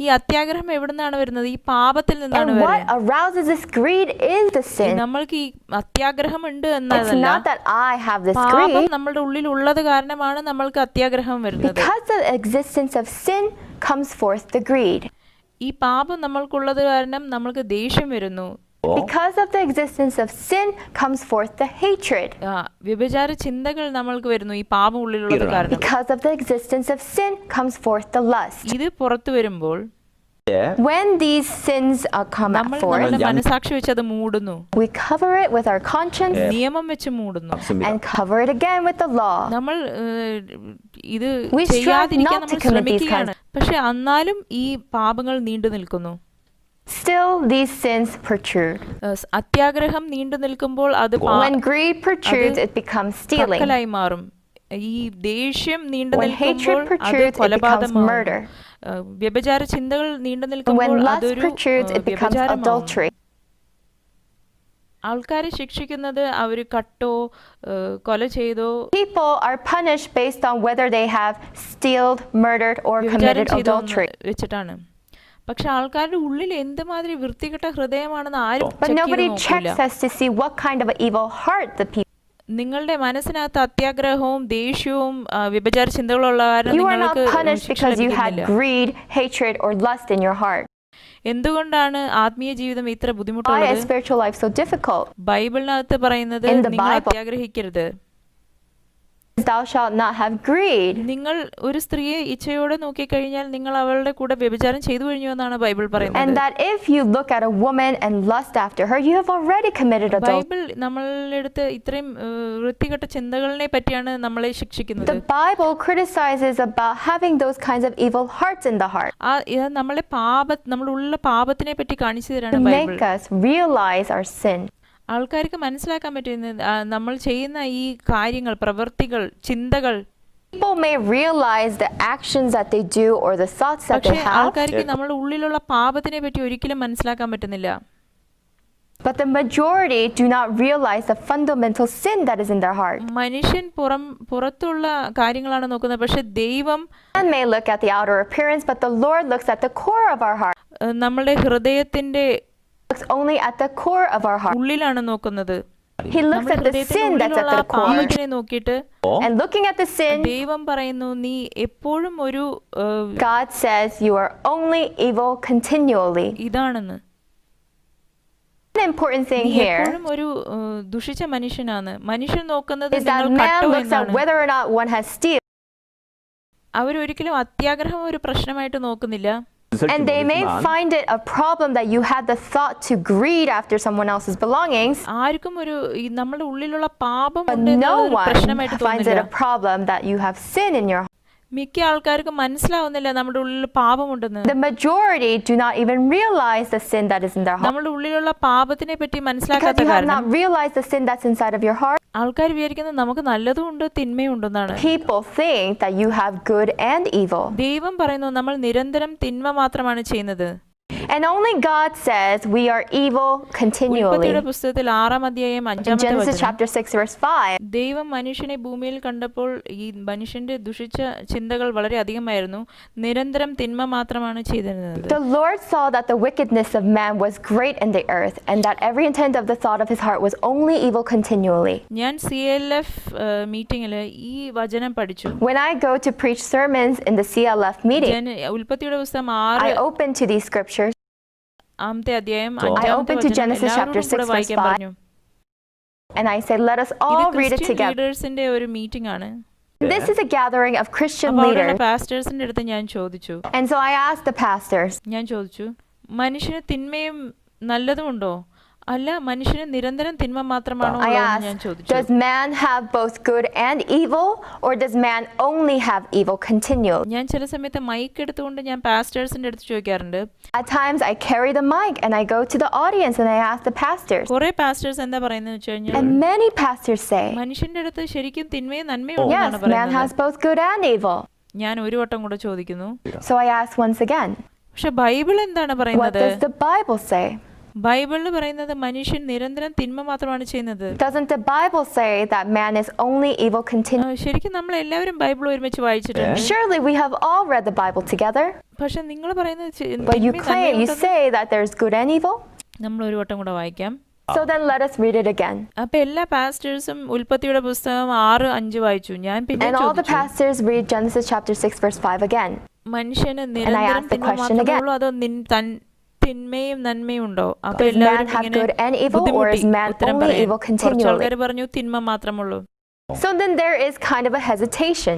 ഈ അത്യാഗ്രഹം എവിടെ നിന്നാണ് വരുന്നത്? ഈ പാപത്തിൽ നിന്നാണ് And what വരുന്നത്. arouses this greed is the sin. നമ്മൾക്ക് ഈ അത്യാഗ്രഹം ഉണ്ട് It's എന്നതല്ല, not that I have this പാപം greed. നമ്മളുടെ ഉള്ളിൽ ഉള്ളത് കാരണമാണ് നമ്മൾക്ക് അത്യാഗ്രഹം വരുന്നത്. Because of the existence of sin comes forth the greed. ഈ പാപം നമ്മൾക്കുള്ളത് കാരണം നമ്മൾക്ക് ദേഷ്യം വരുന്നു. Because of the existence of sin comes forth the hatred. വ്യഭിചാര ചിന്തകൾ നമ്മൾക്ക് വരുന്നു ഈ പാപം ഉള്ളിലുള്ളത് കാരണം. Because of the existence of sin comes forth the lust. ഇത് പുറത്തു വരുമ്പോൾ When these sins come നമ്മൾ forth, നമ്മളുടെ മനസാക്ഷി വെച്ച് അത് മൂടുന്നു, we cover it with our conscience നിയമം വെച്ച് മൂടുന്നു. and cover it again with the law. നമ്മൾ ഇത് We strive ചെയ്യാതിരിക്കാൻ not to നമ്മൾ commit these ശ്രമിക്കുകയാണ്, പക്ഷെ എന്നാലും ഈ പാപങ്ങൾ നീണ്ടു നിൽക്കുന്നു. Still, these sins protrude. അത്യാഗ്രഹം നീണ്ടു നിൽക്കുമ്പോൾ അത് When greed protrudes, it becomes stealing. കക്കലായി മാറും. ഈ ദേഷ്യം നീണ്ടു When hatred നിൽക്കുമ്പോൾ അത് protrudes, it becomes കൊലപാതകമാകും. murder. വ്യഭിചാര ചിന്തകൾ നീണ്ടു When നിൽക്കുമ്പോൾ lust അതൊരു protrudes, it becomes വ്യഭിചാരമാകും. adultery. ആൾക്കാരെ ശിക്ഷിക്കുന്നത് അവർ കട്ടോ കൊല ചെയ്തോ People are punished based on whether they have stealed, murdered, or വ്യഭിചാരം committed ചെയ്തോ adultery. വെച്ചിട്ടാണ്. പക്ഷെ ആൾക്കാരുടെ ഉള്ളിൽ എന്തുമാതിരി വൃത്തികെട്ട ഹൃദയമാണെന്ന് ആരും But nobody നോക്കില്ല. checks us to see what kind of an evil heart the people. നിങ്ങളുടെ മനസ്സിനകത്ത് അത്യാഗ്രഹവും ദേഷ്യവും വ്യഭിചാര ചിന്തകളുള്ള കാരണം You are not നിങ്ങൾക്ക് punished ശിക്ഷ because you had ലഭിക്കുന്നില്ല. greed, hatred, or lust in your heart. എന്തുകൊണ്ടാണ് ആത്മീയ ജീവിതം ഇത്ര Why is ബുദ്ധിമുട്ടുള്ളത്? spiritual life so difficult? ബൈബിളിനകത്ത് പറയുന്നത് In the നിങ്ങൾ Bible. അത്യാഗ്രഹിക്കരുത്. Thou shalt not have greed. നിങ്ങൾ ഒരു സ്ത്രീയെ ഇച്ഛയോടെ നോക്കിക്കഴിഞ്ഞാൽ നിങ്ങൾ അവളുടെ കൂടെ വ്യഭിചാരം ചെയ്തു കഴിഞ്ഞു എന്നാണ് ബൈബിൾ And പറയുന്നത്. that if you look at a woman and lust after her, you have already committed adultery. Bible നമ്മളെടുത്ത് ഇത്രയും വൃത്തികെട്ട ചിന്തകളിനെ പറ്റിയാണ് നമ്മളെ ശിക്ഷിക്കുന്നത്. The Bible criticizes about having those kinds of evil hearts in the heart ഇത് നമ്മളെ നമ്മുടെ ഉള്ള പാപത്തിനെ പറ്റി കാണിച്ചു to തരാണ് Bible. make us realize our sin. ആൾക്കാർക്ക് മനസ്സിലാക്കാൻ പറ്റുന്നത് നമ്മൾ ചെയ്യുന്ന ഈ കാര്യങ്ങൾ, പ്രവൃത്തികൾ, ചിന്തകൾ, People may realize the actions that they do or the thoughts that പക്ഷേ they have, ആൾക്കാർക്ക് നമ്മുടെ ഉള്ളിലുള്ള പാപത്തിനെ പറ്റി ഒരിക്കലും മനസ്സിലാക്കാൻ പറ്റുന്നില്ല. but the majority do not realize the fundamental sin that is in their heart. മനുഷ്യൻ പുറത്തുള്ള കാര്യങ്ങളാണ് നോക്കുന്നത്, പക്ഷെ ദൈവം Man may look at the outer appearance, but the Lord looks at the core of our heart. നമ്മളുടെ ഹൃദയത്തിന്റെ Looks only at the core of our heart. ഉള്ളിലാണ് നോക്കുന്നത്. He looks at the sin that's at the core. പാപത്തിനെ നോക്കിയിട്ട് And looking at the sin, ദൈവം പറയുന്നു, നീ എപ്പോഴും ഒരു God says you are only evil continually. ഇതാണെന്ന്. An important thing നീ here എപ്പോഴും ഒരു ദുഷിച്ച മനുഷ്യനാണ്. മനുഷ്യൻ നോക്കുന്നത് is that നിങ്ങൾ man കട്ടോ looks at എന്നാണ്. whether or not one has steal. അവരൊരിക്കലും അത്യാഗ്രഹം ഒരു പ്രശ്നമായിട്ട് നോക്കുന്നില്ല. And they may find it a problem that you had the thought to greed after someone else's belongings, ആർക്കും ഒരു നമ്മുടെ ഉള്ളിലുള്ള പാപം but ഉണ്ട് no എന്നുള്ളത് one പ്രശ്നമായിട്ട് finds it തോന്നില്ല. a problem that you have sin in your heart. മിക്ക ആൾക്കാർക്കും മനസ്സിലാവുന്നില്ല നമ്മുടെ ഉള്ളിൽ പാപമുണ്ടെന്ന്. The majority do not even realize the sin that is in their heart. നമ്മുടെ ഉള്ളിലുള്ള പാപത്തിനെ പറ്റി Because മനസ്സിലാക്കാത്ത you have കാരണം not realized the sin that's inside of your heart, ആൾക്കാർ വിചാരിക്കുന്നത് നമുക്ക് നല്ലതും ഉണ്ട് തിന്മയും ഉണ്ടെന്നാണ്. people think that you have good and evil. ദൈവം പറയുന്നു നമ്മൾ നിരന്തരം തിന്മ മാത്രമാണ് ചെയ്യുന്നത്. And only God says we are evil continually. ഉൽപ്പത്തിയുടെ പുസ്തകത്തിൽ 6-ാം അധ്യായം In 5-ാമത്തെ Genesis വചനം, chapter 6 verse 5, ദൈവം മനുഷ്യനെ ഭൂമിയിൽ കണ്ടപ്പോൾ ഈ മനുഷ്യന്റെ ദുഷിച്ച ചിന്തകൾ വളരെ അധികമായിരുന്നു. നിരന്തരം തിന്മ മാത്രമാണ് ചെയ്തിരുന്നത്. the Lord saw that the wickedness of man was great in the earth, and that every intent of the thought of his heart was only evil continually. ഞാൻ CLF മീറ്റിംഗിൽ ഈ വചനം പഠിച്ചു. When I go to preach sermons in the CLF meeting, ഉൽപ്പത്തിയുടെ പുസ്തകം I 6 open to these scriptures. ആമത്തെ അധ്യായം I 5-ാമത്തെ open to വചനം Genesis chapter എല്ലാവരോടും കൂടെ 6 വായിക്കാൻ verse 5. പറഞ്ഞു. And I say, let us ഇത് all read it Christian together. ലീഡേഴ്സിന്റെ ഒരു meeting ആണ്. This is a gathering of Christian അപ്പോൾ അവിടെയുള്ള leaders. പാസ്റ്റേഴ്സിന്റെ അടുത്ത് ഞാൻ ചോദിച്ചു And so I asked the pastors, മനുഷ്യന് തിന്മയും നല്ലതും ഉണ്ടോ? അല്ല, മനുഷ്യന് നിരന്തരം തിന്മ മാത്രമാണോ I ഉള്ളതെന്ന് ഞാൻ asked, ചോദിച്ചു. does man have both good and evil, or does man only have evil continually? ഞാൻ ചില സമയത്ത് മൈക്ക് എടുത്തുകൊണ്ട് ഞാൻ പാസ്റ്റേഴ്സിന്റെ അടുത്ത് ചോദിക്കാറുണ്ട്. At times I carry the mic and I go to the audience and I ask the pastors. കുറെ pastors എന്താ പറയുന്നത് വെച്ച് കഴിഞ്ഞാൽ, And many pastors say, മനുഷ്യന്റെ അടുത്ത് ശരിക്കും തിന്മയും നന്മയും yes, ഉണ്ടെന്നാണ് man പറയുന്നത്. has both good and evil. ഞാൻ ഒരു വട്ടം കൂടെ ചോദിക്കുന്നു, So I ask once again, പക്ഷെ ബൈബിൾ എന്താണ് what പറയുന്നത്? does the Bible say? ബൈബിളിൽ പറയുന്നത് മനുഷ്യൻ നിരന്തരം തിന്മ മാത്രമാണ് ചെയ്യുന്നത്. Doesn't the Bible say that man is only evil continually? ശരിക്കും നമ്മൾ എല്ലാവരും ബൈബിൾ ഒരുമിച്ച് വായിച്ചിട്ടുണ്ട്. Surely we have all read the Bible together. പക്ഷെ നിങ്ങൾ പറയുന്നത് But you claim, you say that there's good and evil. നമ്മൾ ഒരു വട്ടം കൂടെ വായിക്കാം. So then let us read it again. അപ്പൊ എല്ലാ പാസ്റ്റേഴ്സും ഉൽപ്പത്തിയുടെ പുസ്തകം 6-5 വായിച്ചു. ഞാൻ പിന്നെ And all the ചോദിച്ചു, pastors read Genesis chapter 6 verse 5 again. മനുഷ്യന് നിരന്തരം asked the തിന്മ question മാത്രമേ again. ഉള്ളൂ, അതോ തിന്മയും നന്മയും ഉണ്ടോ? അപ്പൊ Does man എല്ലാവരും have ഇങ്ങനെ good and evil, or ബുദ്ധിമുട്ടി is man ഉത്തരം only പറയാൻ. evil കുറച്ച് continually? ആൾക്കാർ പറഞ്ഞു തിന്മ മാത്രമുള്ളൂ. So then there is kind of a hesitation.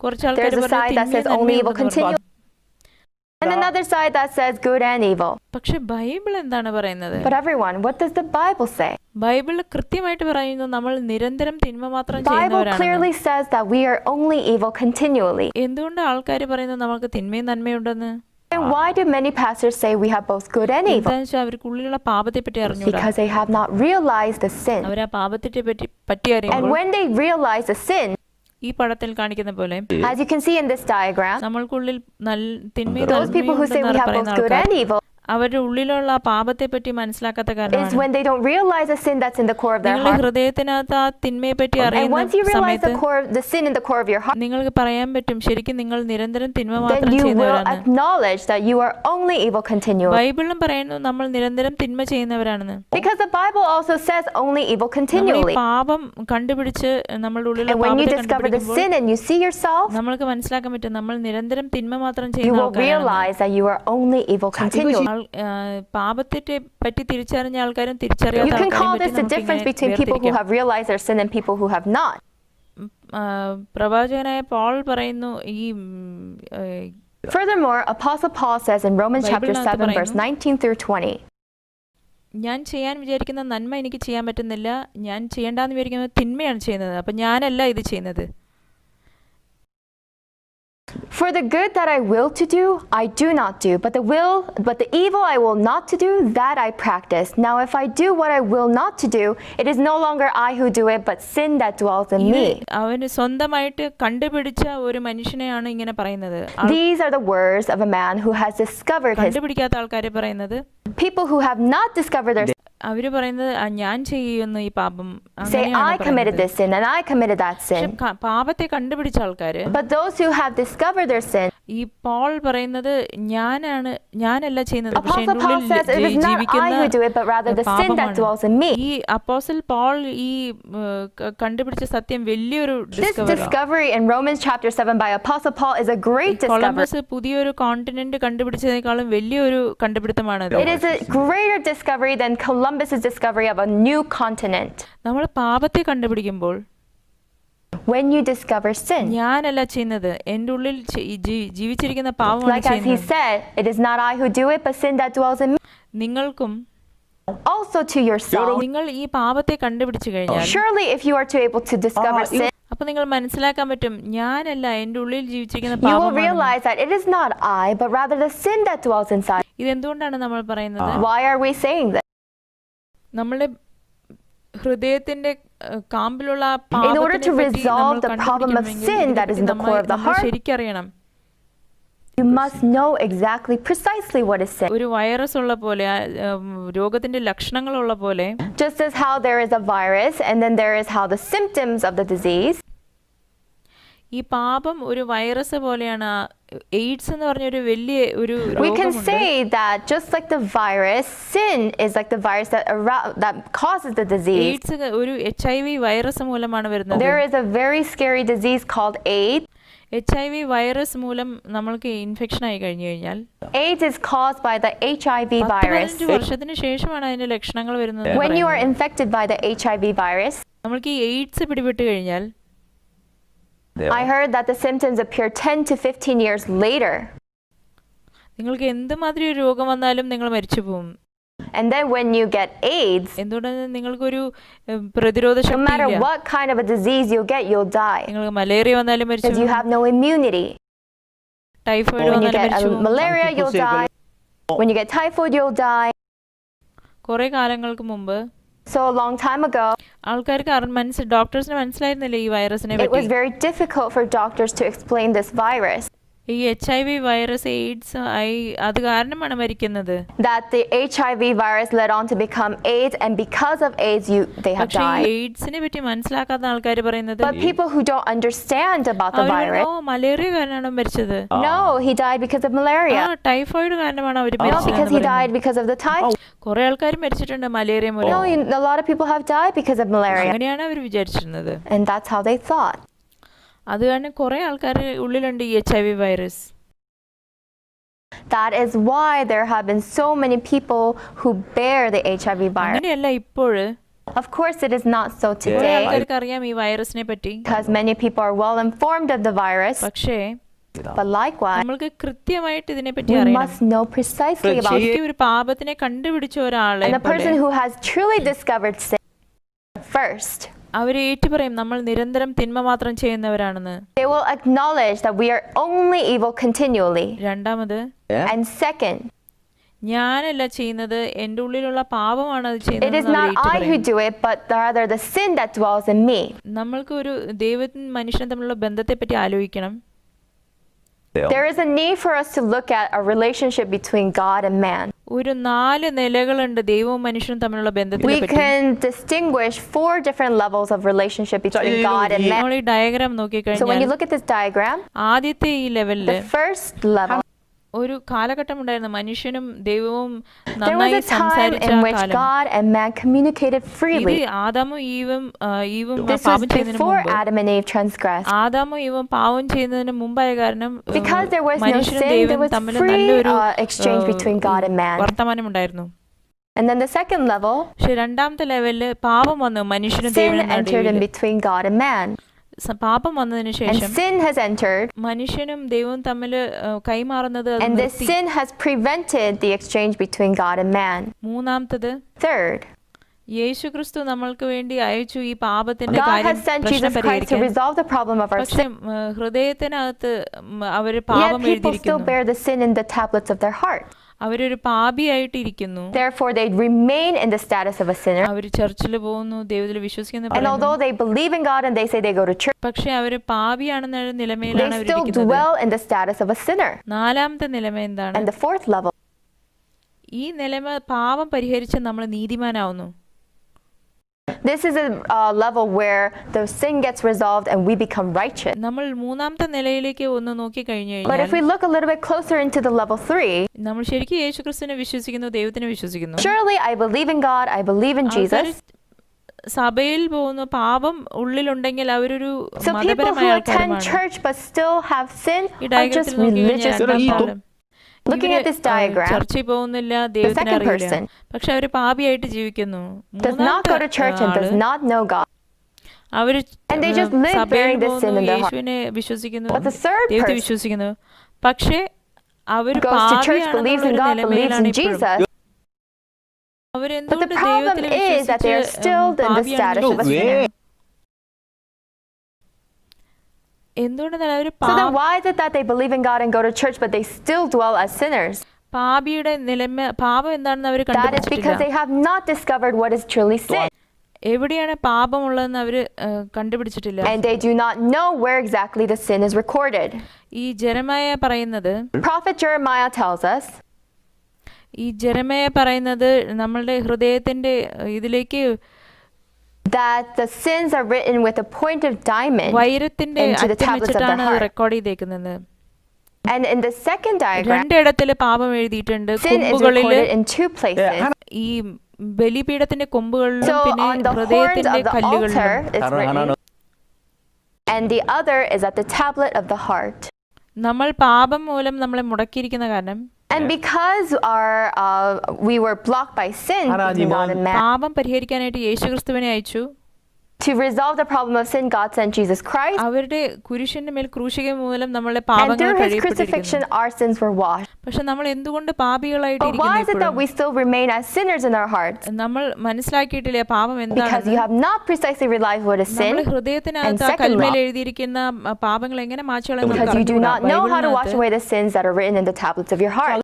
കുറച്ച് ആൾക്കാർ There's a പറഞ്ഞു side that says തിന്മയും only evil നന്മയും ഉണ്ടെന്ന് പറഞ്ഞു. continually, and another side that says good and evil. പക്ഷെ ബൈബിൾ എന്താണ് പറയുന്നത്? But everyone, what does the Bible say? Bible കൃത്യമായിട്ട് പറയുന്നു നമ്മൾ നിരന്തരം തിന്മ മാത്രം The Bible ചെയ്യുന്നവരാണ്. clearly says that we are only evil continually. എന്തുകൊണ്ട് ആൾക്കാർ പറയുന്നു നമുക്ക് തിന്മയും നന്മയുണ്ടെന്ന്? And why do many pastors say we have both good and evil? എന്താണെന്ന് വെച്ചാൽ അവർക്കുള്ളിലുള്ള പാപത്തെ പറ്റി അറിഞ്ഞൂടാ. Because they have not realized the sin. അവർ ആ പാപത്തെ പറ്റി And അറിയുമ്പോൾ when they realize the sin, ഈ പടത്തിൽ കാണിക്കുന്ന പോലെ as you can see in this diagram, നമ്മൾക്കുള്ളിൽ തിന്മയും those people who say we നന്മയും have പറയുന്ന both good ആൾക്കാർ and evil അവരുടെ ഉള്ളിലുള്ള പാപത്തെ പറ്റി മനസ്സിലാക്കാത്ത is കാരണമാണ്. when they don't realize the sin that's in the core of their നിങ്ങളുടെ heart. ഹൃദയത്തിനകത്ത് ആ തിന്മയെ പറ്റി And അറിയുന്ന once you realize സമയത്ത് the sin in the core of your heart, നിങ്ങൾക്ക് പറയാൻ പറ്റും ശരിക്കും നിങ്ങൾ നിരന്തരം തിന്മ then മാത്രം you will ചെയ്യുന്നവരാണ്. acknowledge that you are only evil continually. ബൈബിളിലും പറയുന്നു നമ്മൾ നിരന്തരം തിന്മ ചെയ്യുന്നവരാണെന്ന്. Because the Bible also says only evil നമ്മൾ ഈ continually. പാപം കണ്ടുപിടിച്ച് നമ്മളുടെ ഉള്ളിലുള്ള And when you പാപത്തെ discover the കണ്ടുപിടിക്കുമ്പോൾ sin and you see yourself, നമ്മൾക്ക് മനസ്സിലാക്കാൻ പറ്റും നമ്മൾ നിരന്തരം തിന്മ മാത്രം you ചെയ്യുന്ന will ആൾക്കാരാണ്. realize that you are only evil continually. പാപത്തെ പറ്റി തിരിച്ചറിഞ്ഞ ആൾക്കാരും You തിരിച്ചറിയാത്ത can call ആൾക്കാരെയും this the പറ്റി difference നമുക്ക് between people who have realized their sin and people who have not. പ്രവാചകനായ പോൾ പറയുന്നു ഈ Furthermore, Apostle Paul says in Romans chapter ബൈബിളിനകത്ത് 7, verse പറയുന്നു, 19 through 20, ഞാൻ ചെയ്യാൻ വിചാരിക്കുന്ന നന്മ എനിക്ക് ചെയ്യാൻ പറ്റുന്നില്ല, ഞാൻ ചെയ്യേണ്ടെന്ന് വിചാരിക്കുന്നത് തിന്മയാണ് ചെയ്യുന്നത്, അപ്പം ഞാനല്ല ഇത് ചെയ്യുന്നത്. For the good that I will to do, I do not do, but the evil I will not to do, that I practice. Now if I do what I will not to do, it is no longer I who do it, but sin that dwells in me. അവന് സ്വന്തമായിട്ട് കണ്ടുപിടിച്ച ഒരു മനുഷ്യനെയാണ് ഇങ്ങനെ പറയുന്നത്. These are the words of a man who has discovered his. കണ്ടുപിടിക്കാത്ത ആൾക്കാരെ പറയുന്നത്, People who have not discovered their അവര് പറയുന്നത് ഞാൻ ചെയ്യുന്നു ഈ പാപം, say, I committed this sin and I committed that sin. പാപത്തെ കണ്ടുപിടിച്ച ആൾക്കാര്. But those who have discovered their sin, ഈ പോൾ പറയുന്നത് ഞാനല്ല ചെയ്യുന്നത്, പക്ഷേ Apostle Paul says it is not I who do it, but rather the sin that dwells in me. ഈ apostle Paul ഈ കണ്ടുപിടിച്ച സത്യം വലിയൊരു This discovery in Romans chapter 7 by Apostle Paul is a great discovery. Columbus പുതിയൊരു continent കണ്ടുപിടിച്ചതിനേക്കാളും വലിയൊരു കണ്ടുപിടുത്തമാണ്. It is a greater discovery than Columbus's discovery of a new continent. നമ്മൾ പാപത്തെ കണ്ടുപിടിക്കുമ്പോൾ, when you discover sin, ഞാനല്ല ചെയ്യുന്നത്, എൻ്റെ ഉള്ളിൽ ജീവിച്ചിരിക്കുന്ന പാപമാണ് like as he ചെയ്യുന്നത്. said, it is not I who do it, but sin that dwells in me. നിങ്ങൾക്കും Also to yourself. നിങ്ങൾ ഈ പാപത്തെ കണ്ടുപിടിച്ചു കഴിഞ്ഞാൽ, Surely if you are to able to discover sin, അപ്പൊ നിങ്ങൾ മനസ്സിലാക്കാൻ പറ്റും, ഞാനല്ല എൻ്റെ ഉള്ളിൽ ജീവിച്ചിരിക്കുന്ന you will പാപമാണ്. realize that it is not I, but rather the sin that dwells inside. ഇതെന്തുകൊണ്ടാണ് നമ്മൾ പറയുന്നത്? Why are we saying this? നമ്മളുടെ ഹൃദയത്തിന്റെ കാമ്പിലുള്ള In order to resolve the problem of sin that is in the core of the heart, ശരിക്കറിയണം. you must know exactly precisely what is sin. ഒരു virus ഉള്ള പോലെ, രോഗത്തിന്റെ ലക്ഷണങ്ങളുള്ള പോലെ, Just as how there is a virus and then there is how the symptoms of the disease, ഈ പാപം ഒരു virus പോലെയാണ്. AIDS എന്ന് പറഞ്ഞ ഒരു വലിയ ഒരു we can രോഗമുണ്ട്. say that just like the virus, sin is like the virus that causes the disease. AIDS ഒരു HIV വൈറസ് മൂലമാണ് വരുന്നത്. There is a very scary disease called AIDS. HIV virus മൂലം നമ്മൾക്ക് ഇൻഫെക്ഷൻ ആയി കഴിഞ്ഞു കഴിഞ്ഞാൽ, AIDS is caused by the HIV virus. 15 വർഷത്തിന് ശേഷമാണ് അതിന്റെ ലക്ഷണങ്ങൾ വരുന്നത്. When you are infected by the HIV virus, നമ്മൾക്ക് ഈ എയ്ഡ്സ് പിടിപെട്ട് കഴിഞ്ഞാൽ, I heard that the symptoms appear 10 to 15 years later. നിങ്ങൾക്ക് എന്തുമാതിരി ഒരു രോഗം വന്നാലും നിങ്ങൾ മരിച്ചു പോകും. And then when you get AIDS, എന്തുകൊണ്ടാണ് നിങ്ങൾക്കൊരു പ്രതിരോധ no ശക്തി matter ഇല്ല. what kind of a disease you get, you'll die. നിങ്ങൾക്ക് മലേറിയ വന്നാലും മരിച്ചു Because you പോകും. have no immunity. Typhoid When you വന്നാലും get മരിച്ചു പോകും. malaria, you'll die. When you get typhoid, you'll die. കുറെ കാലങ്ങൾക്ക് മുമ്പ് So a long time ago, ആൾക്കാർക്ക് ഡോക്ടേഴ്സിന് മനസ്സിലായിരുന്നില്ല ഈ വൈറസിനെ it was പറ്റി. very difficult for doctors to explain this virus. ഈ HIV വൈറസ് എയ്ഡ്സ് അത് കാരണമാണ് മരിക്കുന്നത്. That the HIV virus led on to become AIDS, and because of AIDS, they have പക്ഷേ died. എയ്ഡ്സിനെ പറ്റി മനസ്സിലാക്കാത്ത ആൾക്കാർ പറയുന്നത്, But people who don't understand about the virus, malaria കാരണമാണ് മരിച്ചത്. no, he died because of malaria. Typhoid കാരണമാണ് അവർ No, because he മരിച്ചത്. died because of the typhoid. കുറെ ആൾക്കാർ മരിച്ചിട്ടുണ്ട് മലേറിയ No, മൂലം. a lot of people have died because of malaria. അങ്ങനെയാണ് അവർ വിചാരിച്ചിരുന്നത്. And that's how they thought. അത് കാരണം കുറെ ആൾക്കാർ ഉള്ളിലുണ്ട് ഈ HIV virus. That is why there have been so many people who bear the HIV virus. അങ്ങനെയല്ല ഇപ്പോഴ്. Of course, it is not so കുറെ today, ആൾക്കാർക്ക് അറിയാം ഈ വൈറസിനെ പറ്റി. because many people are well informed of the virus. പക്ഷേ But likewise, നമ്മൾക്ക് കൃത്യമായിട്ട് ഇതിനെ പറ്റി we അറിയണം. must know precisely about it. ശരിക്കും ഒരു പാപത്തിനെ കണ്ടുപിടിച്ച ഒരാളെ And the person who has truly discovered sin first, അവർ ഏറ്റുപറയും നമ്മൾ നിരന്തരം തിന്മ മാത്രം ചെയ്യുന്നവരാണെന്ന്. they will acknowledge that we are only evil continually. രണ്ടാമത്, And second, ഞാനല്ല ചെയ്യുന്നത്, എൻ്റെ ഉള്ളിലുള്ള പാപമാണ് അത് it ചെയ്യുന്നത് is not I who do it, but rather the sin that dwells in me. നമ്മൾക്ക് ഒരു ദൈവത്തിനും മനുഷ്യനും തമ്മിലുള്ള ബന്ധത്തെ പറ്റി ആലോചിക്കണം. There is a need for us to look at a relationship between God and man. ഒരു 4 നിലകളുണ്ട് ദൈവവും മനുഷ്യനും തമ്മിലുള്ള ബന്ധത്തിനെ We പറ്റി. can distinguish 4 different levels of relationship between God and man. നമ്മൾ ഈ ഡയഗ്രാം So when you നോക്കിക്കഴിഞ്ഞാൽ look at this diagram, ആദ്യത്തെ ഈ ലെവലില് the first level, ഒരു കാലഘട്ടം ഉണ്ടായിരുന്നു, മനുഷ്യനും ദൈവവും there was നന്നായി a time സംസാരിച്ച in which കാലം. God and man communicated ഇത് freely. ആദാമും ഈവും This പാപം was ചെയ്യുന്നതിന് before മുമ്പ്. Adam and Eve transgressed. ആദാമും ഈവും പാവം ചെയ്യുന്നതിന് മുമ്പായ കാരണം Because there was no മനുഷ്യനും sin, there ദൈവവും was തമ്മിൽ free നല്ലൊരു exchange between God and man. വർത്തമാനം ഉണ്ടായിരുന്നു. And then the second level, പക്ഷെ രണ്ടാമത്തെ ലെവലില് പാപം വന്നു, മനുഷ്യനും sin ദൈവനും entered in നടുവില്. between God and man. പാപം വന്നതിന് and ശേഷം sin has entered, മനുഷ്യനും ദൈവവും തമ്മിൽ കൈമാറുന്നത് അത് and this നിർത്തി. sin has prevented the exchange between God and man. മൂന്നാമത്തത്, Third, യേശുക്രിസ്തു നമ്മൾക്ക് വേണ്ടി അയച്ചു ഈ പാപത്തിന്റെ God കാര്യം has sent പ്രശ്നം Jesus Christ to പരിഹരിക്കാൻ. resolve the problem of our പക്ഷെ sin. ഹൃദയത്തിനകത്ത് അവര് Yet പാപം people still എഴുതിയിരിക്കുന്നു. bear the sin in the tablets of their heart. അവരൊരു പാപിയായിട്ടിരിക്കുന്നു. Therefore, they remain in the status of a sinner. അവര് ചർച്ചിൽ പോകുന്നു, ദൈവത്തിൽ വിശ്വസിക്കുന്നു And പറയുന്നു. although they believe in God and they say they go to church, പക്ഷെ അവര് പാപിയാണെന്ന നിലമയിലാണ് they still അവരിരിക്കുന്നത്. dwell in the status of a sinner. നാലാമത്തെ നിലമ എന്താണ്? And the fourth level, ഈ നിലമ പാപം പരിഹരിച്ച് നമ്മൾ നീതിമാനാവുന്നു. this is a level where the sin gets resolved and we become righteous. നമ്മൾ മൂന്നാമത്തെ നിലയിലേക്ക് ഒന്ന് നോക്കി കഴിഞ്ഞു But if we കഴിഞ്ഞാൽ look a little bit closer into the level 3, നമ്മൾ ശരിക്കും യേശുക്രിസ്തുവിനെ വിശ്വസിക്കുന്നു, ദൈവത്തിനെ വിശ്വസിക്കുന്നു. surely I believe in God, I believe in ആൾക്കാര് Jesus. സഭയിൽ പോകുന്നു, പാപം ഉള്ളിലുണ്ടെങ്കിൽ അവരൊരു So people മതപരമായ who attend ആൾക്കാരുമാണ്. church but still have sin ഈ are just ഡയഗ്രത്തിൽ നോക്കി religious കഴിഞ്ഞാൽ people. Looking at this diagram, ചർച്ചിൽ പോകുന്നില്ല, ദൈവത്തിനെ second അറിയില്ല, person പക്ഷെ അവര് പാപിയായിട്ട് ജീവിക്കുന്നു. does not go to church and does not know God. അവര് And they just live സഭയിൽ bearing this sin പോകുന്നു, in their heart. യേശുവിനെ വിശ്വസിക്കുന്നു, But the third ദൈവത്തെ person വിശ്വസിക്കുന്നു, പക്ഷെ അവര് goes to church, believes in പാപിയാണെന്നുള്ളൊരു God, believes നിലമയിലാണ് in ഇപ്പോഴും. Jesus. But the അവരെന്തുകൊണ്ട് problem ദൈവത്തിൽ is that they are still in the status of a sinner. എന്തുകൊണ്ടെന്നാൽ അവര് So then why is it that they believe in God and go to church but they still dwell as sinners? പാപിയുടെ നിലമ, പാപം എന്താണെന്ന് അവർ That is because കണ്ടുപിടിച്ചിട്ടില്ല. they have not discovered what is truly sin. എവിടെയാണ് പാപമുള്ളതെന്ന് അവര് കണ്ടുപിടിച്ചിട്ടില്ല. And they do not know where exactly the sin is recorded. ഈ ജെറമായ പറയുന്നത്, Prophet Jeremiah tells us നമ്മളുടെ ഹൃദയത്തിന്റെ ഇതിലേക്ക് that the sins are written with a point of diamond വൈരത്തിന്റെ into the അറ്റം tablets of the വെച്ചിട്ടാണ് അത് heart. റെക്കോർഡ് ചെയ്തേക്കുന്നത്. And in the second diagram, രണ്ടിടത്തില് പാപം എഴുതിയിട്ടുണ്ട്. sin is കൊമ്പുകളില്, recorded in two places. ഈ ബലിപീഠത്തിന്റെ കൊമ്പുകളിലും So പിന്നെ on the horns ഹൃദയത്തിന്റെ of the കല്ലുകളിലും. altar it's written, and the other is at the tablet of the heart. നമ്മൾ പാപം മൂലം നമ്മളെ മുടക്കിയിരിക്കുന്ന കാരണം, And because we were blocked by sin between God and man, പാപം പരിഹരിക്കാനായിട്ട് യേശുക്രിസ്തുവിനെ അയച്ചു. to resolve the problem of sin, God sent Jesus Christ. അവരുടെ കുരിശിന്റെ മേൽ ക്രൂശിക മൂലം നമ്മളുടെ And പാപങ്ങൾ through his കഴിയപ്പെട്ടിരിക്കുന്നു. crucifixion, our sins were washed. പക്ഷെ നമ്മൾ എന്തുകൊണ്ട് But why പാപികളായിട്ടിരിക്കുന്നു is it that ഇപ്പോഴും? we still remain as sinners in our hearts? നമ്മൾ മനസ്സിലാക്കിയിട്ടില്ല പാപം Because you എന്താണെന്ന്. have not precisely realized what is നമ്മൾ sin, ഹൃദയത്തിനകത്ത് ആ And കൽമേൽ secondly, എഴുതിയിരിക്കുന്ന പാപങ്ങൾ എങ്ങനെ മാച്ചുകളെ because you do not know how to wash away the sins that are written in the tablets of your heart.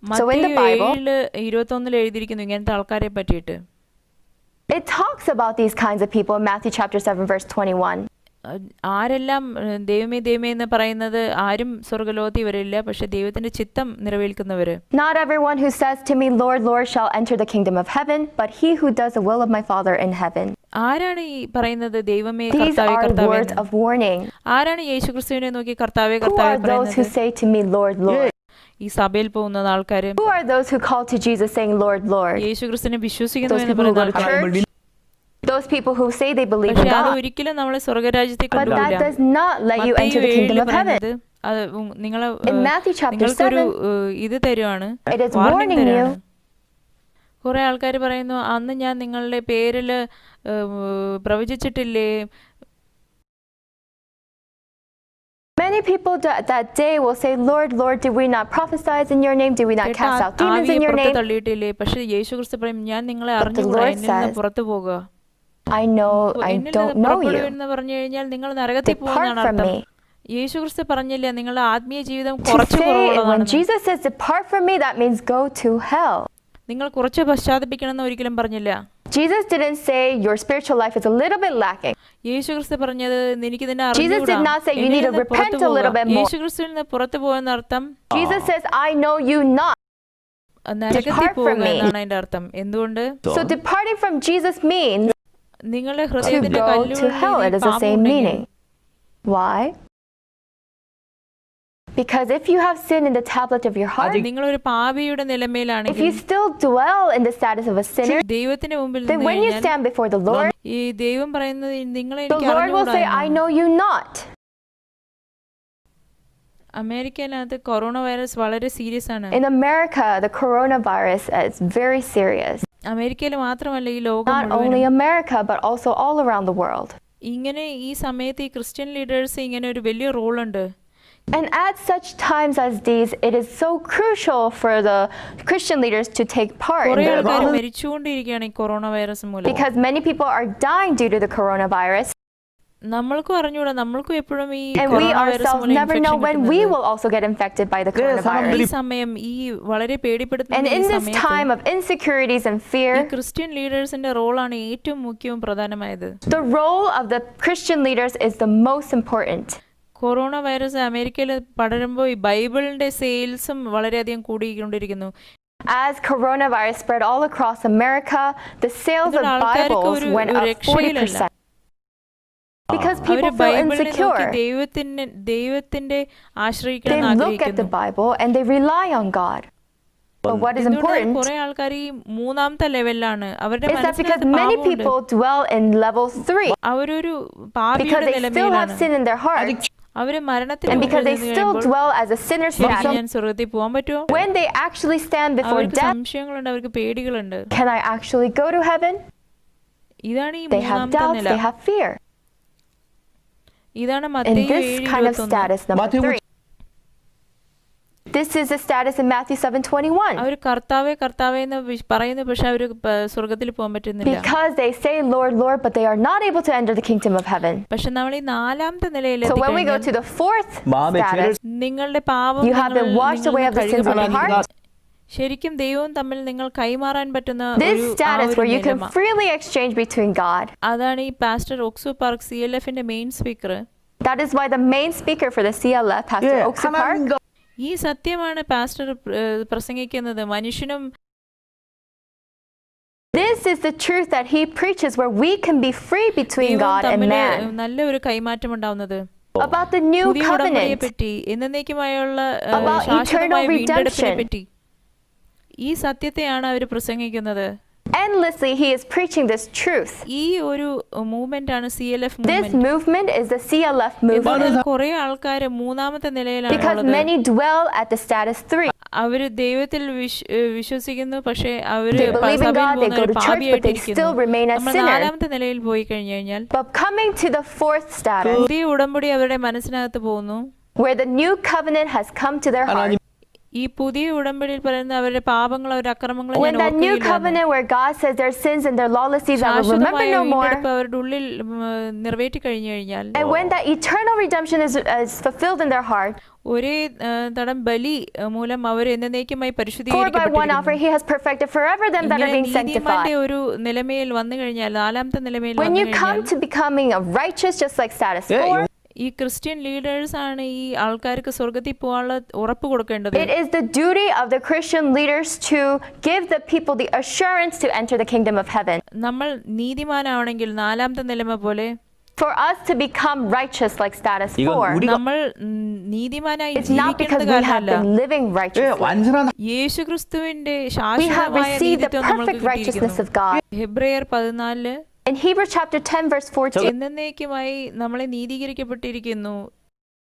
So in the Bible, 7:21 എഴുതിയിരിക്കുന്നു ഇങ്ങനത്തെ ആൾക്കാരെ പറ്റിയിട്ട്. it talks about these kinds of people in Matthew chapter 7 verse 21. ആരെല്ലാം ദൈവമേ ദൈവമേ എന്ന് പറയുന്നത് ആരും സ്വർഗ്ഗലോകത്തിൽ വരില്ല, പക്ഷെ ദൈവത്തിന്റെ ചിത്തം നിറവേൽക്കുന്നവര്. Not everyone who says to me, Lord, Lord, shall enter the kingdom of heaven, but he who does the will of my Father in heaven. ആരാണ് ഈ പറയുന്നത് ദൈവമേ These കർത്താവേ are കർത്താവേ words എന്ന്? of warning. ആരാണ് യേശുക്രിസ്തുവിനെ നോക്കി കർത്താവേ Who കർത്താവേ are those who പറയുന്നത്? say to me, Lord, Lord? ഈ സഭയിൽ പോകുന്ന ആൾക്കാര്, Who are those who call to Jesus saying, Lord, Lord? യേശുക്രിസ്തുവിനെ വിശ്വസിക്കുന്നു Those എന്ന് people who പറയുന്ന go to ആൾക്കാർ. church? Those people who say they believe in പക്ഷെ അത് God, ഒരിക്കലും നമ്മളെ സ്വർഗരാജ്യത്തേക്ക് but that കൊണ്ടുപോകില്ല. does not let you enter the Mathai kingdom 7 of heaven. പറയുന്നത് അത് നിങ്ങളെ In Matthew chapter നിങ്ങൾക്കൊരു 7, ഇത് തരുവാണ്, it is warning warning you. തരുവാണ്. കുറെ ആൾക്കാർ പറയുന്നു, അന്ന് ഞാൻ നിങ്ങളുടെ പേരില് പ്രവചിച്ചിട്ടില്ലേ? Many people that day will say, Lord, Lord, did we not prophesy in your name? Did we not cast out demons in your പുറത്ത് name? തള്ളിയിട്ടില്ലേ? പക്ഷെ യേശുക്രിസ്തു പറയും, ഞാൻ നിങ്ങളെ But the അറിഞ്ഞുകൂടാ, Lord എന്നിൽ നിന്ന് says, പുറത്തു പോകുക. I എന്നിൽ don't നിന്ന് know you. പുറപ്പെടുവെന്ന് പറഞ്ഞു കഴിഞ്ഞാൽ നിങ്ങൾ നരകത്തിൽ Depart പോകുന്നതാണ് from അർത്ഥം. me. യേശുക്രിസ്തു പറഞ്ഞില്ല നിങ്ങളുടെ ആത്മീയ ജീവിതം To കുറച്ച് say, when കുറവുള്ളതാണ്. Jesus says, depart from me, that means go to hell. നിങ്ങൾ കുറച്ച് പശ്ചാത്തപിക്കണമെന്ന് ഒരിക്കലും പറഞ്ഞില്ല. Jesus didn't say your spiritual life is a little bit lacking. യേശുക്രിസ്തു പറഞ്ഞത് എനിക്ക് ഇതിനെ Jesus did not say you need to repent a little bit more. യേശുക്രിസ്തുവിൽ നിന്ന് പുറത്തു പോകുന്ന അർത്ഥം Jesus says, I know you not. നരകത്തിൽ Depart from പോകുക me. എന്നാണ് അതിന്റെ അർത്ഥം. എന്തുകൊണ്ട്? So departing from Jesus means നിങ്ങളുടെ to ഹൃദയത്തിന്റെ go to hell. It is the same meaning. Why? Because if you have sin in the tablet of your heart, നിങ്ങളൊരു പാപിയുടെ if നിലമേലാണെങ്കിൽ you still dwell in the status of a sinner, ദൈവത്തിന്റെ മുമ്പിൽ then നിന്ന് when you കഴിഞ്ഞാൽ stand before the Lord, ഈ ദൈവം പറയുന്നത് നിങ്ങളെ the എനിക്ക് Lord will say, I അറിഞ്ഞുകൂടാ. know you not. അമേരിക്കയിനകത്ത് കൊറോണ വൈറസ് വളരെ സീരിയസ് ആണ്. In America, the coronavirus is very serious. അമേരിക്കയിൽ മാത്രമല്ല ഈ ലോകം Not only മുഴുവനും. America, but also all around the world. ഇങ്ങനെ ഈ സമയത്ത് ഈ ക്രിസ്ത്യൻ ലീഡേഴ്സ് ഇങ്ങനെ ഒരു വലിയ റോളുണ്ട്. And at such times as these, it is so crucial for the Christian leaders to take part in കുറെ the ആൾക്കാർ role, മരിച്ചുകൊണ്ടിരിക്കുകയാണ് ഈ കൊറോണ വൈറസ് മൂലം. because many people are dying due to the coronavirus, നമ്മൾക്കും അറിഞ്ഞൂടാ, നമ്മൾക്കും എപ്പോഴും ഈ and we corona virus ourselves മൂലം never know infection when we കിട്ടുന്നത്. will also get infected by the coronavirus. ഈ സമയം ഈ വളരെ And പേടിപ്പെടുത്തുന്ന in ഈ this സമയത്ത് time of insecurities and ഈ fear, ക്രിസ്ത്യൻ ലീഡേഴ്സിന്റെ റോളാണ് ഏറ്റവും മുഖ്യവും പ്രധാനമായത്. the role of the Christian leaders is the most important. Corona virus അമേരിക്കയിൽ പടരുമ്പോൾ ഈ ബൈബിളിന്റെ സെയിൽസും വളരെയധികം കൂടിക്കൊണ്ടിരിക്കുന്നു. As coronavirus spread all across America, the sales of എന്നാൽ ആൾക്കാർക്ക് Bibles went ഒരു up രക്ഷയിലല്ല. 40%. Because അവര് people feel ബൈബിളിനെ നോക്കി insecure. ദൈവത്തിന്റെ ആശ്രയിക്കണം They എന്ന് look at the ആഗ്രഹിക്കുന്നു. Bible and they rely on God. But what is important കുറെ ആൾക്കാർ ഈ മൂന്നാമത്തെ ലെവലിലാണ്. അവരുടെ is that because മനസ്സിനകത്ത് many പാപമുണ്ട്. people dwell in level 3 അവരൊരു because പാപിയുടെ they still have നിലമേലാണ്. sin in their heart, അവര് മരണത്തിന് and മുമ്പിൽ because they നിന്ന് still കഴിയുമ്പോൾ dwell as a sinner ശരിക്കും status. ഞാൻ സ്വർഗ്ഗത്തിൽ പോകാൻ പറ്റുമോ? When they actually stand before അവർക്ക് death, സംശയങ്ങളുണ്ട്, അവർക്ക് പേടികളുണ്ട്. can I actually go to heaven? ഇതാണ് ഈ They have മൂന്നാമത്തെ doubts, നില. they have fear. ഇതാണ് In മത്തയി this kind of 7:21. status, number 3. This is the status in Matthew 7:21. അവര് കർത്താവേ കർത്താവേ എന്ന് പറയുന്നു, പക്ഷെ അവര് സ്വർഗ്ഗത്തിൽ പോകാൻ പറ്റുന്നില്ല. Because they say, Lord, Lord, but they are not able to enter the kingdom of heaven. പക്ഷെ നമ്മൾ ഈ നാലാമത്തെ നിലയിൽ So when we go to the fourth status, നിങ്ങളുടെ പാപം you have been washed away of the sins of your heart. ശരിക്കും ദൈവവും തമ്മിൽ നിങ്ങൾ കൈമാറാൻ പറ്റുന്ന This ഒരു status where you can നിലമ. freely exchange between God. അതാണ് ഈ പാസ്റ്റർ ഒക്സു പാർക്ക് CLFന്റെ main speaker. That is why the main speaker for the CLF, Pastor Oaksu Park, ഈ സത്യമാണ് പാസ്റ്റർ പ്രസംഗിക്കുന്നത്. മനുഷ്യനും this is the truth that he preaches, where we can be free between ദൈവവും God and തമ്മിൽ man. നല്ല ഒരു കൈമാറ്റം ഉണ്ടാവുന്നത്. About the new പുതിയ ഉടമ്പടിയെ covenant, പറ്റി, എന്നേക്കുമായുള്ള About ശാശ്വതമായ eternal വീണ്ടെടുപ്പിനെ redemption. പറ്റി ഈ സത്യത്തെയാണ് അവർ പ്രസംഗിക്കുന്നത്. endlessly he is preaching this truth. ഈ ഒരു മൂവ്മെന്റ് ആണ് CLF This movement. movement is the CLF movement കുറെ ആൾക്കാര് മൂന്നാമത്തെ നിലയിലാണ് because ഉള്ളത്. many dwell at the status 3. അവര് ദൈവത്തിൽ വിശ്വസിക്കുന്നു, പക്ഷെ അവര് They believe in സഭയിൽ God, they go to church, but they പാപിയായിട്ടിരിക്കുന്നു. still remain as നമ്മൾ sinners. നാലാമത്തെ നിലയിൽ പോയി കഴിഞ്ഞു കഴിഞ്ഞാൽ But coming to the fourth status, പുതിയ ഉടമ്പടി അവരുടെ മനസ്സിനകത്ത് പോകുന്നു. where the new covenant has come to their heart. ഈ പുതിയ ഉടമ്പടിയിൽ പറയുന്ന അവരുടെ പാപങ്ങൾ, അവരുടെ അക്രമങ്ങൾ When ഞാൻ that new ഓർക്കുകയില്ല. covenant where God says their sins and their lawless deeds I will remember ശാശ്വതമായ no more. വീണ്ടെടുപ്പ് അവരുടെ ഉള്ളിൽ നിറവേറ്റി കഴിഞ്ഞു കഴിഞ്ഞാൽ, And when that eternal redemption is fulfilled in their heart, ഒരേ തടം ബലി മൂലം അവർ എന്നേക്കുമായി for by one പരിശുദ്ധീകരിക്കപ്പെട്ടിരിക്കുന്നു. offering he has perfected forever them that are ഇങ്ങനെ being sanctified. നീതിമാന്റെ ഒരു നിലമേൽ വന്നു കഴിഞ്ഞാൽ, നാലാമത്തെ നിലമേൽ When വന്നു you come കഴിഞ്ഞാൽ, to becoming a righteous just like status 4, ഈ ക്രിസ്ത്യൻ ലീഡേഴ്സ് ആണ് ഈ ആൾക്കാർക്ക് സ്വർഗത്തിൽ പോകാനുള്ള ഉറപ്പ് കൊടുക്കേണ്ടത്. it is the duty of the Christian leaders to give the people the assurance to enter the kingdom of heaven. നമ്മൾ നീതിമാനാണെങ്കിൽ നാലാമത്തെ നിലമ പോലെ, For us to become righteous like status 4, നമ്മൾ നീതിമാനായി it's not because ജീവിക്കുന്നത് we have കാരണമല്ല, been living righteously. യേശുക്രിസ്തുവിന്റെ We have ശാശ്വതമായ received the നീതിത്വം നമ്മൾക്ക് perfect righteousness കിട്ടിയിരിക്കുന്നു. of God. ഹെബ്രയർ 14 In Hebrews chapter 10 verse 14, എന്നേക്കുമായി നമ്മളെ നീതീകരിക്കപ്പെട്ടിരിക്കുന്നു.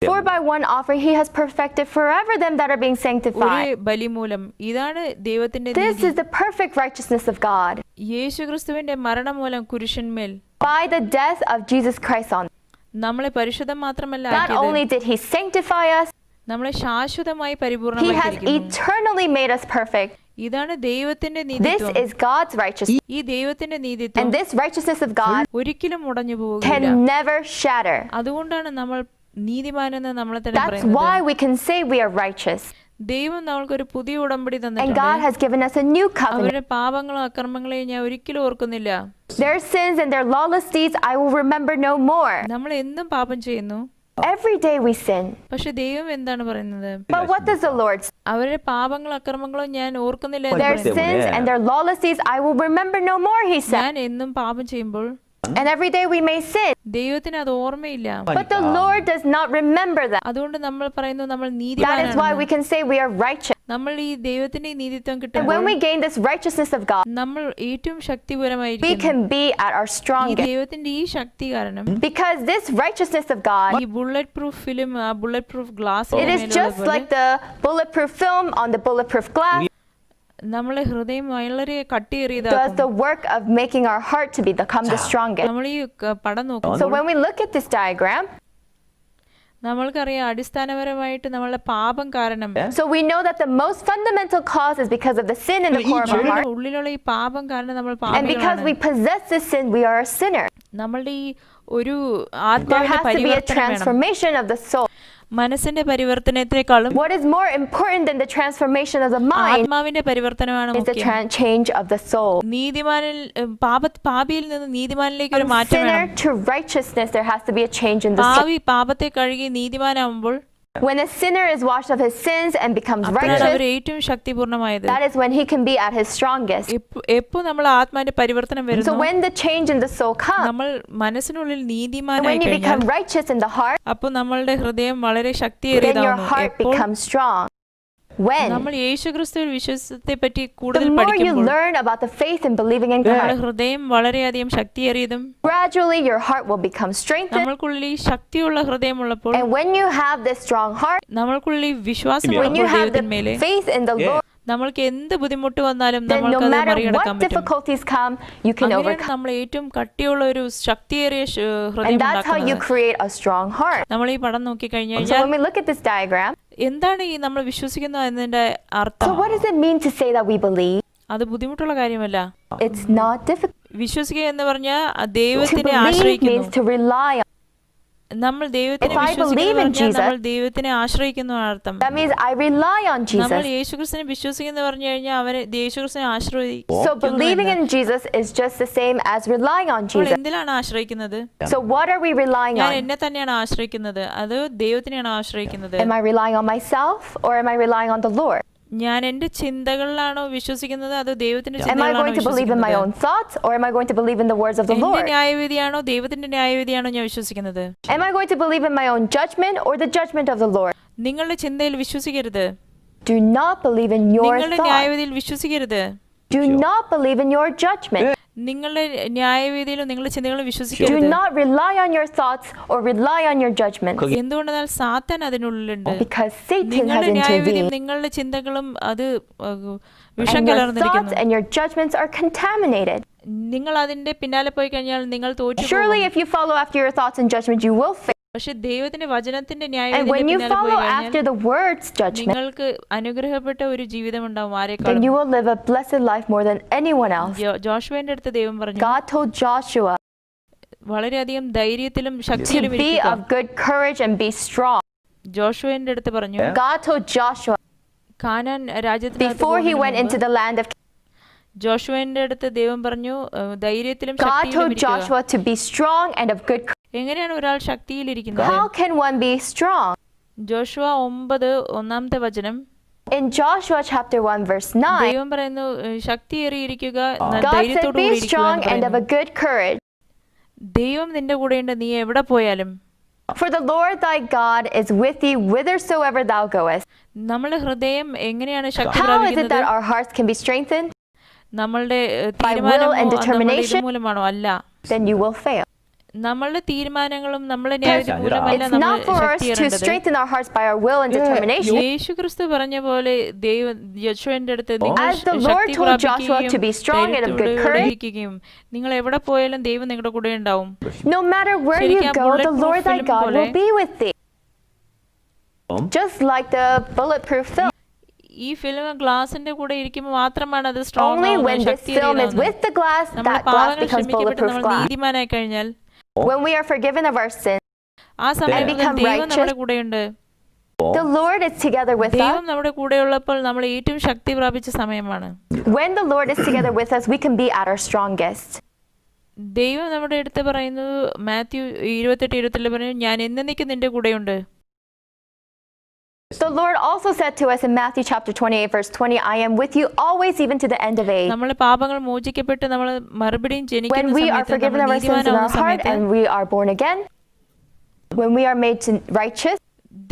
for by one offering he has perfected forever them that are being ഒരു sanctified. ബലി മൂലം. ഇതാണ് ദൈവത്തിന്റെ This നീതി. is the perfect righteousness of God. യേശുക്രിസ്തുവിന്റെ മരണം മൂലം കുരിശന്മേൽ By the death of Jesus Christ on. നമ്മളെ പരിശുദ്ധം മാത്രമല്ല Not ആക്കിയത്, only did he sanctify us, നമ്മളെ ശാശ്വതമായി he has പരിപൂർണമാക്കിയിരിക്കുന്നു. eternally made us perfect. ഇതാണ് ദൈവത്തിന്റെ This നീതിത്വം. is God's righteousness. ഈ ദൈവത്തിന്റെ നീതിത്വം And this righteousness of God ഒരിക്കലും ഉടഞ്ഞു can പോകില്ല. never shatter. അതുകൊണ്ടാണ് നമ്മൾ നീതിമാനെന്ന് നമ്മളെ തന്നെ That's പറയുന്നത്. why we can say we are righteous. ദൈവം നമ്മൾക്കൊരു പുതിയ ഉടമ്പടി And God തന്നിട്ടുണ്ട്. has given us a new covenant. അവരുടെ പാപങ്ങളും അക്രമങ്ങളെയും ഞാൻ ഒരിക്കലും ഓർക്കുന്നില്ല. Their sins and their lawless deeds I will remember no more. നമ്മൾ എന്നും പാപം ചെയ്യുന്നു, Every day we sin. പക്ഷെ ദൈവം എന്താണ് പറയുന്നത്? But what does the Lord say? അവരുടെ പാപങ്ങളും അക്രമങ്ങളും ഞാൻ ഓർക്കുന്നില്ല എന്ന് Their പറയുന്നു. sins and their lawless deeds I will remember no more, he said. ഞാൻ എന്നും പാപം ചെയ്യുമ്പോൾ And every day we may sin. ദൈവത്തിന് അത് ഓർമ്മയില്ല. But the Lord does not remember that. അതുകൊണ്ട് നമ്മൾ പറയുന്നു നമ്മൾ That is why നീതിമാനാണ്. we can say we are righteous. നമ്മൾ ഈ ദൈവത്തിന്റെ ഈ നീതിത്വം And when കിട്ടുമ്പോൾ we gain this righteousness of God, നമ്മൾ ഏറ്റവും we ശക്തിപരമായിരിക്കും. can be at our ഈ strongest. ദൈവത്തിന്റെ ഈ ശക്തി കാരണം Because this righteousness of God, ഈ bullet proof film, bullet proof glass it is just like the bulletproof film on the bulletproof glass. നമ്മളെ ഹൃദയം വളരെ does കട്ടിയേറിയതാക്കും. the work of making our heart to become the strongest. നമ്മൾ ഈ പടം So നോക്കുമ്പോൾ when we look at this diagram, നമ്മൾക്കറിയാം അടിസ്ഥാനപരമായിട്ട് നമ്മളെ പാപം കാരണം so we know that the most fundamental cause is because of the sin in the core of our നമ്മുടെ heart. ഉള്ളിലുള്ള ഈ പാപം കാരണം നമ്മൾ And because പാപികളാണ്. we possess this sin, we are a sinner. നമ്മളുടെ ഈ ഒരു There ആത്മാവിന്റെ has to be a പരിവർത്തനം വേണം. transformation of the soul. മനസ്സിന്റെ പരിവർത്തനത്തെക്കാളും What is more important than the transformation of the mind ആത്മാവിന്റെ പരിവർത്തനമാണ് is the മുഖ്യം. change of the soul. നീതിമാനിൽ പാപിയിൽ നിന്ന് നീതിമാനിലേക്ക് ഒരു From മാറ്റം sinner വേണം. to righteousness, there has to be a change in the soul. പാപത്തെ കഴുകി നീതിമാനാവുമ്പോൾ When a sinner is washed of his sins and becomes അപ്പോഴാണ് അവർ righteous, ഏറ്റവും ശക്തിപൂർണമായത്. that is when he can be at his strongest. എപ്പോ നമ്മൾ ആത്മാവിന്റെ പരിവർത്തനം So വരുന്നു, when the change in the soul comes, നമ്മൾ മനസ്സിനുള്ളിൽ and നീതിമാനായി when you കഴിഞ്ഞാൽ become righteous in the heart, അപ്പൊ നമ്മളുടെ ഹൃദയം വളരെ then your ശക്തിയേറിയതാവുന്നു. heart എപ്പോൾ becomes strong. When? നമ്മൾ യേശുക്രിസ്തുവിൽ വിശ്വാസത്തെ പറ്റി The കൂടുതൽ more you പഠിക്കുമ്പോൾ learn about the faith and believing in നമ്മുടെ Christ, ഹൃദയം വളരെയധികം ശക്തിയേറിയതും gradually your heart will become strengthened. നമ്മൾക്കുള്ളിൽ ഈ ശക്തിയുള്ള ഹൃദയമുള്ളപ്പോൾ And when you have this strong heart, നമ്മൾക്കുള്ളിൽ ഈ വിശ്വാസം when you ഉള്ളപ്പോൾ have ദൈവത്തിന്മേലെ the faith in the Lord, നമ്മൾക്ക് എന്ത് ബുദ്ധിമുട്ട് വന്നാലും then no നമ്മൾക്കത് matter മറികടക്കാൻ what പറ്റും. difficulties come, you can അങ്ങനെയാണ് overcome. നമ്മൾ ഏറ്റവും കട്ടിയുള്ള ഒരു ശക്തിയേറിയ ഹൃദയം And that's how you ഉണ്ടാക്കുന്നത്. create a strong heart. നമ്മൾ ഈ പടം നോക്കി കഴിഞ്ഞു So കഴിഞ്ഞാൽ when we look at this diagram, എന്താണ് ഈ നമ്മൾ വിശ്വസിക്കുന്നു എന്നതിന്റെ so അർത്ഥം? what does it mean to say that we believe? അത് ബുദ്ധിമുട്ടുള്ള കാര്യമല്ല. It's not difficult. വിശ്വസിക്കുക എന്ന് പറഞ്ഞാൽ To ദൈവത്തിനെ believe ആശ്രയിക്കുന്നു. means to rely on. നമ്മൾ ദൈവത്തിനെ If I വിശ്വസിക്കുന്നു believe in പറഞ്ഞാൽ Jesus, നമ്മൾ ദൈവത്തിനെ ആശ്രയിക്കുന്നു അർത്ഥം. That means I rely on നമ്മൾ Jesus. യേശുക്രിസ്തുവിനെ വിശ്വസിക്കുന്നു പറഞ്ഞു കഴിഞ്ഞാൽ അവരെ യേശുക്രിസ്തുവിനെ So ആശ്രയിക്കുന്നു. believing in Jesus is just the same as relying on നമ്മൾ Jesus. എന്തിലാണ് ആശ്രയിക്കുന്നത്? So what are we relying ഞാൻ on? എന്നെ തന്നെയാണ് ആശ്രയിക്കുന്നത്, അത് ദൈവത്തിനെയാണ് ആശ്രയിക്കുന്നത്. Am I relying on myself or am I relying on the Lord? ഞാൻ എന്റെ ചിന്തകളിലാണോ വിശ്വസിക്കുന്നത്, അത് ദൈവത്തിന്റെ Am I ചിന്തകളിലാണോ going to believe in my own വിശ്വസിക്കുന്നത്? thoughts or am I going to believe in the words of the എന്റെ Lord? ന്യായവിധിയാണോ ദൈവത്തിന്റെ ന്യായവിധിയാണോ ഞാൻ വിശ്വസിക്കുന്നത്? Am I going to believe in my own judgment or the judgment of the Lord? നിങ്ങളുടെ ചിന്തയിൽ വിശ്വസിക്കരുത്, Do not believe in your നിങ്ങളുടെ thoughts. ന്യായവിധിയിൽ വിശ്വസിക്കരുത്. Do not believe in your judgment. നിങ്ങളുടെ ന്യായവിധിയിലും നിങ്ങളുടെ ചിന്തകളും Do വിശ്വസിക്കരുത്. not rely on your thoughts or rely on your judgment. എന്തുകൊണ്ടെന്നാൽ സാത്താൻ അതിനുള്ളിലുണ്ട്. Because Satan has നിങ്ങളുടെ ന്യായവിധിയും intervened. നിങ്ങളുടെ ചിന്തകളും അത് വിഷം And your thoughts കലർന്നിരിക്കുന്നു. and your judgments are contaminated. നിങ്ങൾ അതിന്റെ പിന്നാലെ പോയി കഴിഞ്ഞാൽ നിങ്ങൾ തോറ്റു Surely പോകും. if you follow after your thoughts and judgment, you will fail. പക്ഷെ ദൈവത്തിന്റെ വചനത്തിന്റെ And ന്യായവിധിയുടെ when you പിന്നാലെ പോയി follow കഴിഞ്ഞാൽ after the word's judgment, നിങ്ങൾക്ക് അനുഗ്രഹപ്പെട്ട ഒരു ജീവിതം ഉണ്ടാവും then ആരെക്കാളും. you will live a blessed life more than anyone else. ജോഷുവേന്റെ അടുത്ത് ദൈവം പറഞ്ഞു, God told Joshua വളരെയധികം ധൈര്യത്തിലും to ശക്തിയിലും be ഇരിക്കുക. of good courage and be strong. ജോഷുവേന്റെ അടുത്ത് പറഞ്ഞു, God told Joshua Canaan രാജ്യത്തിനകത്ത് before he പോകുന്നതിന് went into മുമ്പ് the land of ജോഷുവേന്റെ അടുത്ത് ദൈവം പറഞ്ഞു ധൈര്യത്തിലും God ശക്തിയിലും told ഇരിക്കുക. Joshua to be strong and of good courage. എങ്ങനെയാണ് ഒരാൾ ശക്തിയിലിരിക്കുന്നത്? How can one be strong? Joshua 9:1 വചനം In Joshua chapter 1 verse 9, ദൈവം പറയുന്നു ശക്തിയേറിയിരിക്കുക, God said, ധൈര്യത്തോടു be കൂടി ഇരിക്കുക strong എന്ന് and of പറയുന്നു. a good courage. ദൈവം നിന്റെ കൂടെയുണ്ട്, നീ എവിടെ പോയാലും. For the Lord thy God is with thee whithersoever thou goest. നമ്മുടെ ഹൃദയം എങ്ങനെയാണ് ശക്തി How is it പ്രാപിക്കുന്നത്? that our hearts can be strengthened? നമ്മളുടെ By will തീരുമാനമോ and നമ്മളുടെ determination? ഇത് മൂലമാണോ? അല്ല, Then you will fail. നമ്മളുടെ തീരുമാനങ്ങളും നമ്മളുടെ ന്യായവിധി മൂലമല്ല It's നമ്മൾ not for us to ശക്തിയേറേണ്ടത്. strengthen our hearts by our will and determination. യേശുക്രിസ്തു പറഞ്ഞ പോലെ ദൈവം യോശുവയുടെ അടുത്ത് നിങ്ങൾ As the Lord Shakti told Joshua to be പ്രാപിക്കുകയും strong and of good ധൈര്യത്തോടെ courage. ഇരിക്കുകയും നിങ്ങൾ എവിടെ പോയാലും ദൈവം നിങ്ങളുടെ കൂടെ ഉണ്ടാവും. No matter where you ശരിക്കും go, the bulletproof Lord thy film God പോലെ will be with thee. Just like the bulletproof film. ഈ ഫിലിം ഗ്ലാസിന്റെ കൂടെ ഇരിക്കുമ്പോൾ മാത്രമാണ് അത് സ്ട്രോങ് Only when ആവുന്നത്, this film is with the glass, നമ്മുടെ that glass പാവങ്ങൾ becomes ക്ഷമിക്കപ്പെട്ട് bulletproof നമ്മൾ glass. നീതിമാനായി കഴിഞ്ഞാൽ When we are forgiven of our sins, ആ സമയത്ത് become ദൈവം righteous. നമ്മുടെ കൂടെയുണ്ട്. the Lord is together with ദൈവം us. നമ്മുടെ കൂടെയുള്ളപ്പോൾ നമ്മൾ ഏറ്റവും ശക്തി പ്രാപിച്ച സമയമാണ്. When the Lord is together with us, we can be at our strongest. ദൈവം നമ്മുടെ അടുത്ത് പറയുന്നത് മാത്യു 28:22 പറഞ്ഞു, ഞാൻ എന്നേക്കും നിന്റെ കൂടെയുണ്ട്. The Lord also said to us in Matthew chapter 28 verse 20, I am with you always even to the end of age. നമ്മളെ പാപങ്ങൾ മോചിക്കപ്പെട്ട് നമ്മൾ മറുപടിയും When ജനിക്കുന്ന we are സമയത്ത്, forgiven നമ്മൾ of our sins in our നീതിമാനാവുന്ന heart സമയത്ത് and we are born again, when we are made righteous,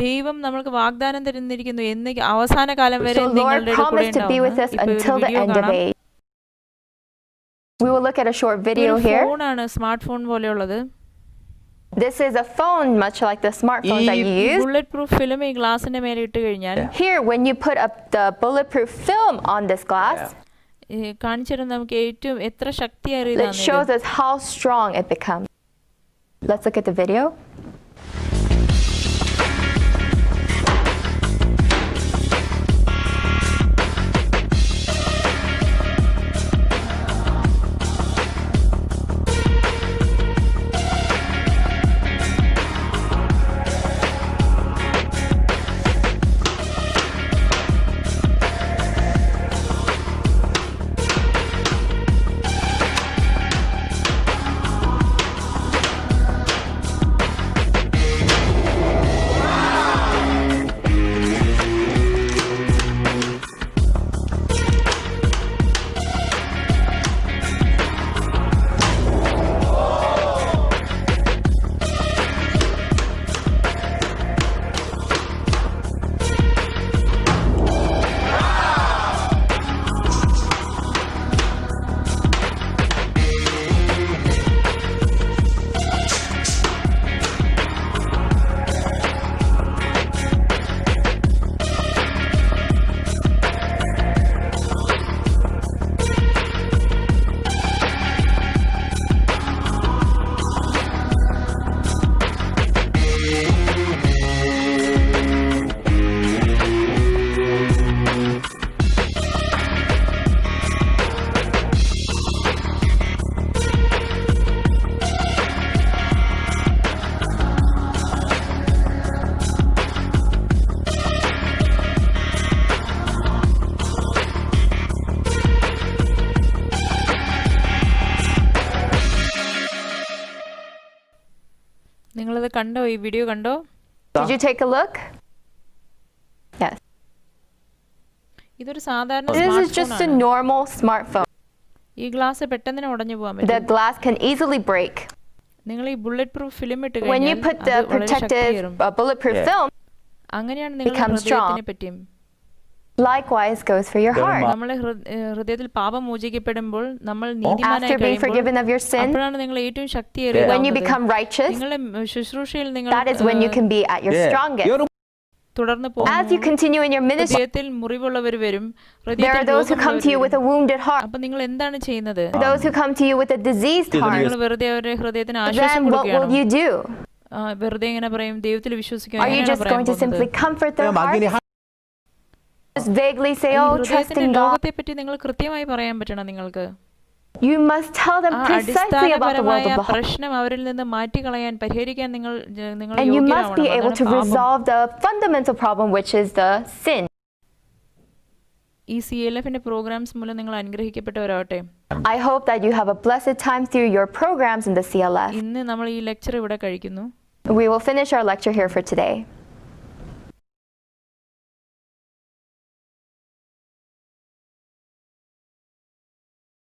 ദൈവം നമ്മൾക്ക് വാഗ്ദാനം തരുന്നിരിക്കുന്നു, എന്ന് അവസാന കാലം വരെ so Lord നിങ്ങളുടെ കൂടെ promised to be with us ഉണ്ടാവും. until the end of age. We will look at a short video here. ഫോണാണ് സ്മാർട്ട് ഫോൺ പോലെയുള്ളത്. This is a phone, much like the smartphones that you use. Bullet proof film ഈ ഗ്ലാസിന്റെ മേലെ ഇട്ട് കഴിഞ്ഞാൽ Here, when you put up the bulletproof film on this glass, കാണിച്ചിരുന്ന നമുക്ക് ഏറ്റവും എത്ര it ശക്തിയേറിയതാണ് shows us how strong it becomes. Let's look at the video. നിങ്ങളത് കണ്ടോ? ഈ വീഡിയോ കണ്ടോ? Did you take a look? Yes. ഇതൊരു സാധാരണ This is just a smartphone ആണ്. normal smartphone. ഈ ഗ്ലാസ് പെട്ടെന്ന് ഉടഞ്ഞു പോകാൻ The പറ്റും. glass can easily break. നിങ്ങൾ ഈ ബുള്ളറ്റ് പ്രൂഫ് ഫിലിം ഇട്ട് When you കഴിഞ്ഞാൽ put the അത് വളരെ protective ശക്തിയേറും. bulletproof film, അങ്ങനെയാണ് നിങ്ങളുടെ becomes strong. ഹൃദയത്തിനെ പറ്റിയും. likewise goes for your heart. നമ്മളെ ഹൃദയത്തിൽ പാപം മോചിക്കപ്പെടുമ്പോൾ നമ്മൾ After നീതിമാനായി being forgiven കഴിയുമ്പോൾ of your sin, അപ്പോഴാണ് നിങ്ങൾ ഏറ്റവും when you ശക്തിയേറിയതാവുന്നത്. become righteous, നിങ്ങളുടെ ശുശ്രൂഷയിൽ നിങ്ങൾ that is when you can be at your strongest. തുടർന്ന് As you പോകുന്നു. continue in your ministry, ഹൃദയത്തിൽ മുറിവുള്ളവർ വരും. there are those who come to you with a wounded heart, അപ്പൊ നിങ്ങൾ എന്താണ് ചെയ്യുന്നത്? those who come to you with a diseased heart. നിങ്ങൾ വെറുതെ അവരുടെ ഹൃദയത്തിന് ആശ്വാസം Then what will കൊടുക്കുകയാണോ? you do? വെറുതെ ഇങ്ങനെ പറയും ദൈവത്തിൽ വിശ്വസിക്കുക. Are you just going to simply comfort their hearts? Just vaguely say, oh, trust in God. ലോകത്തെ പറ്റി നിങ്ങൾ കൃത്യമായി പറയാൻ പറ്റണം നിങ്ങൾക്ക്. You must tell them ആ precisely about the world അടിസ്ഥാനപരമായ of the heart. പ്രശ്നം അവരിൽ നിന്ന് മാറ്റിക്കളയാൻ പരിഹരിക്കാൻ നിങ്ങൾ And you must be able to യോഗ്യരാവണം. resolve the fundamental problem, which is the sin. ഈ CLFന്റെ പ്രോഗ്രാംസ് മൂലം നിങ്ങൾ അനുഗ്രഹിക്കപ്പെട്ടവരാവട്ടെ. I hope that you have a blessed time through your programs in the CLF. ഇന്ന് നമ്മൾ ഈ ലെക്ചർ ഇവിടെ കഴിക്കുന്നു. We will finish our lecture here for today.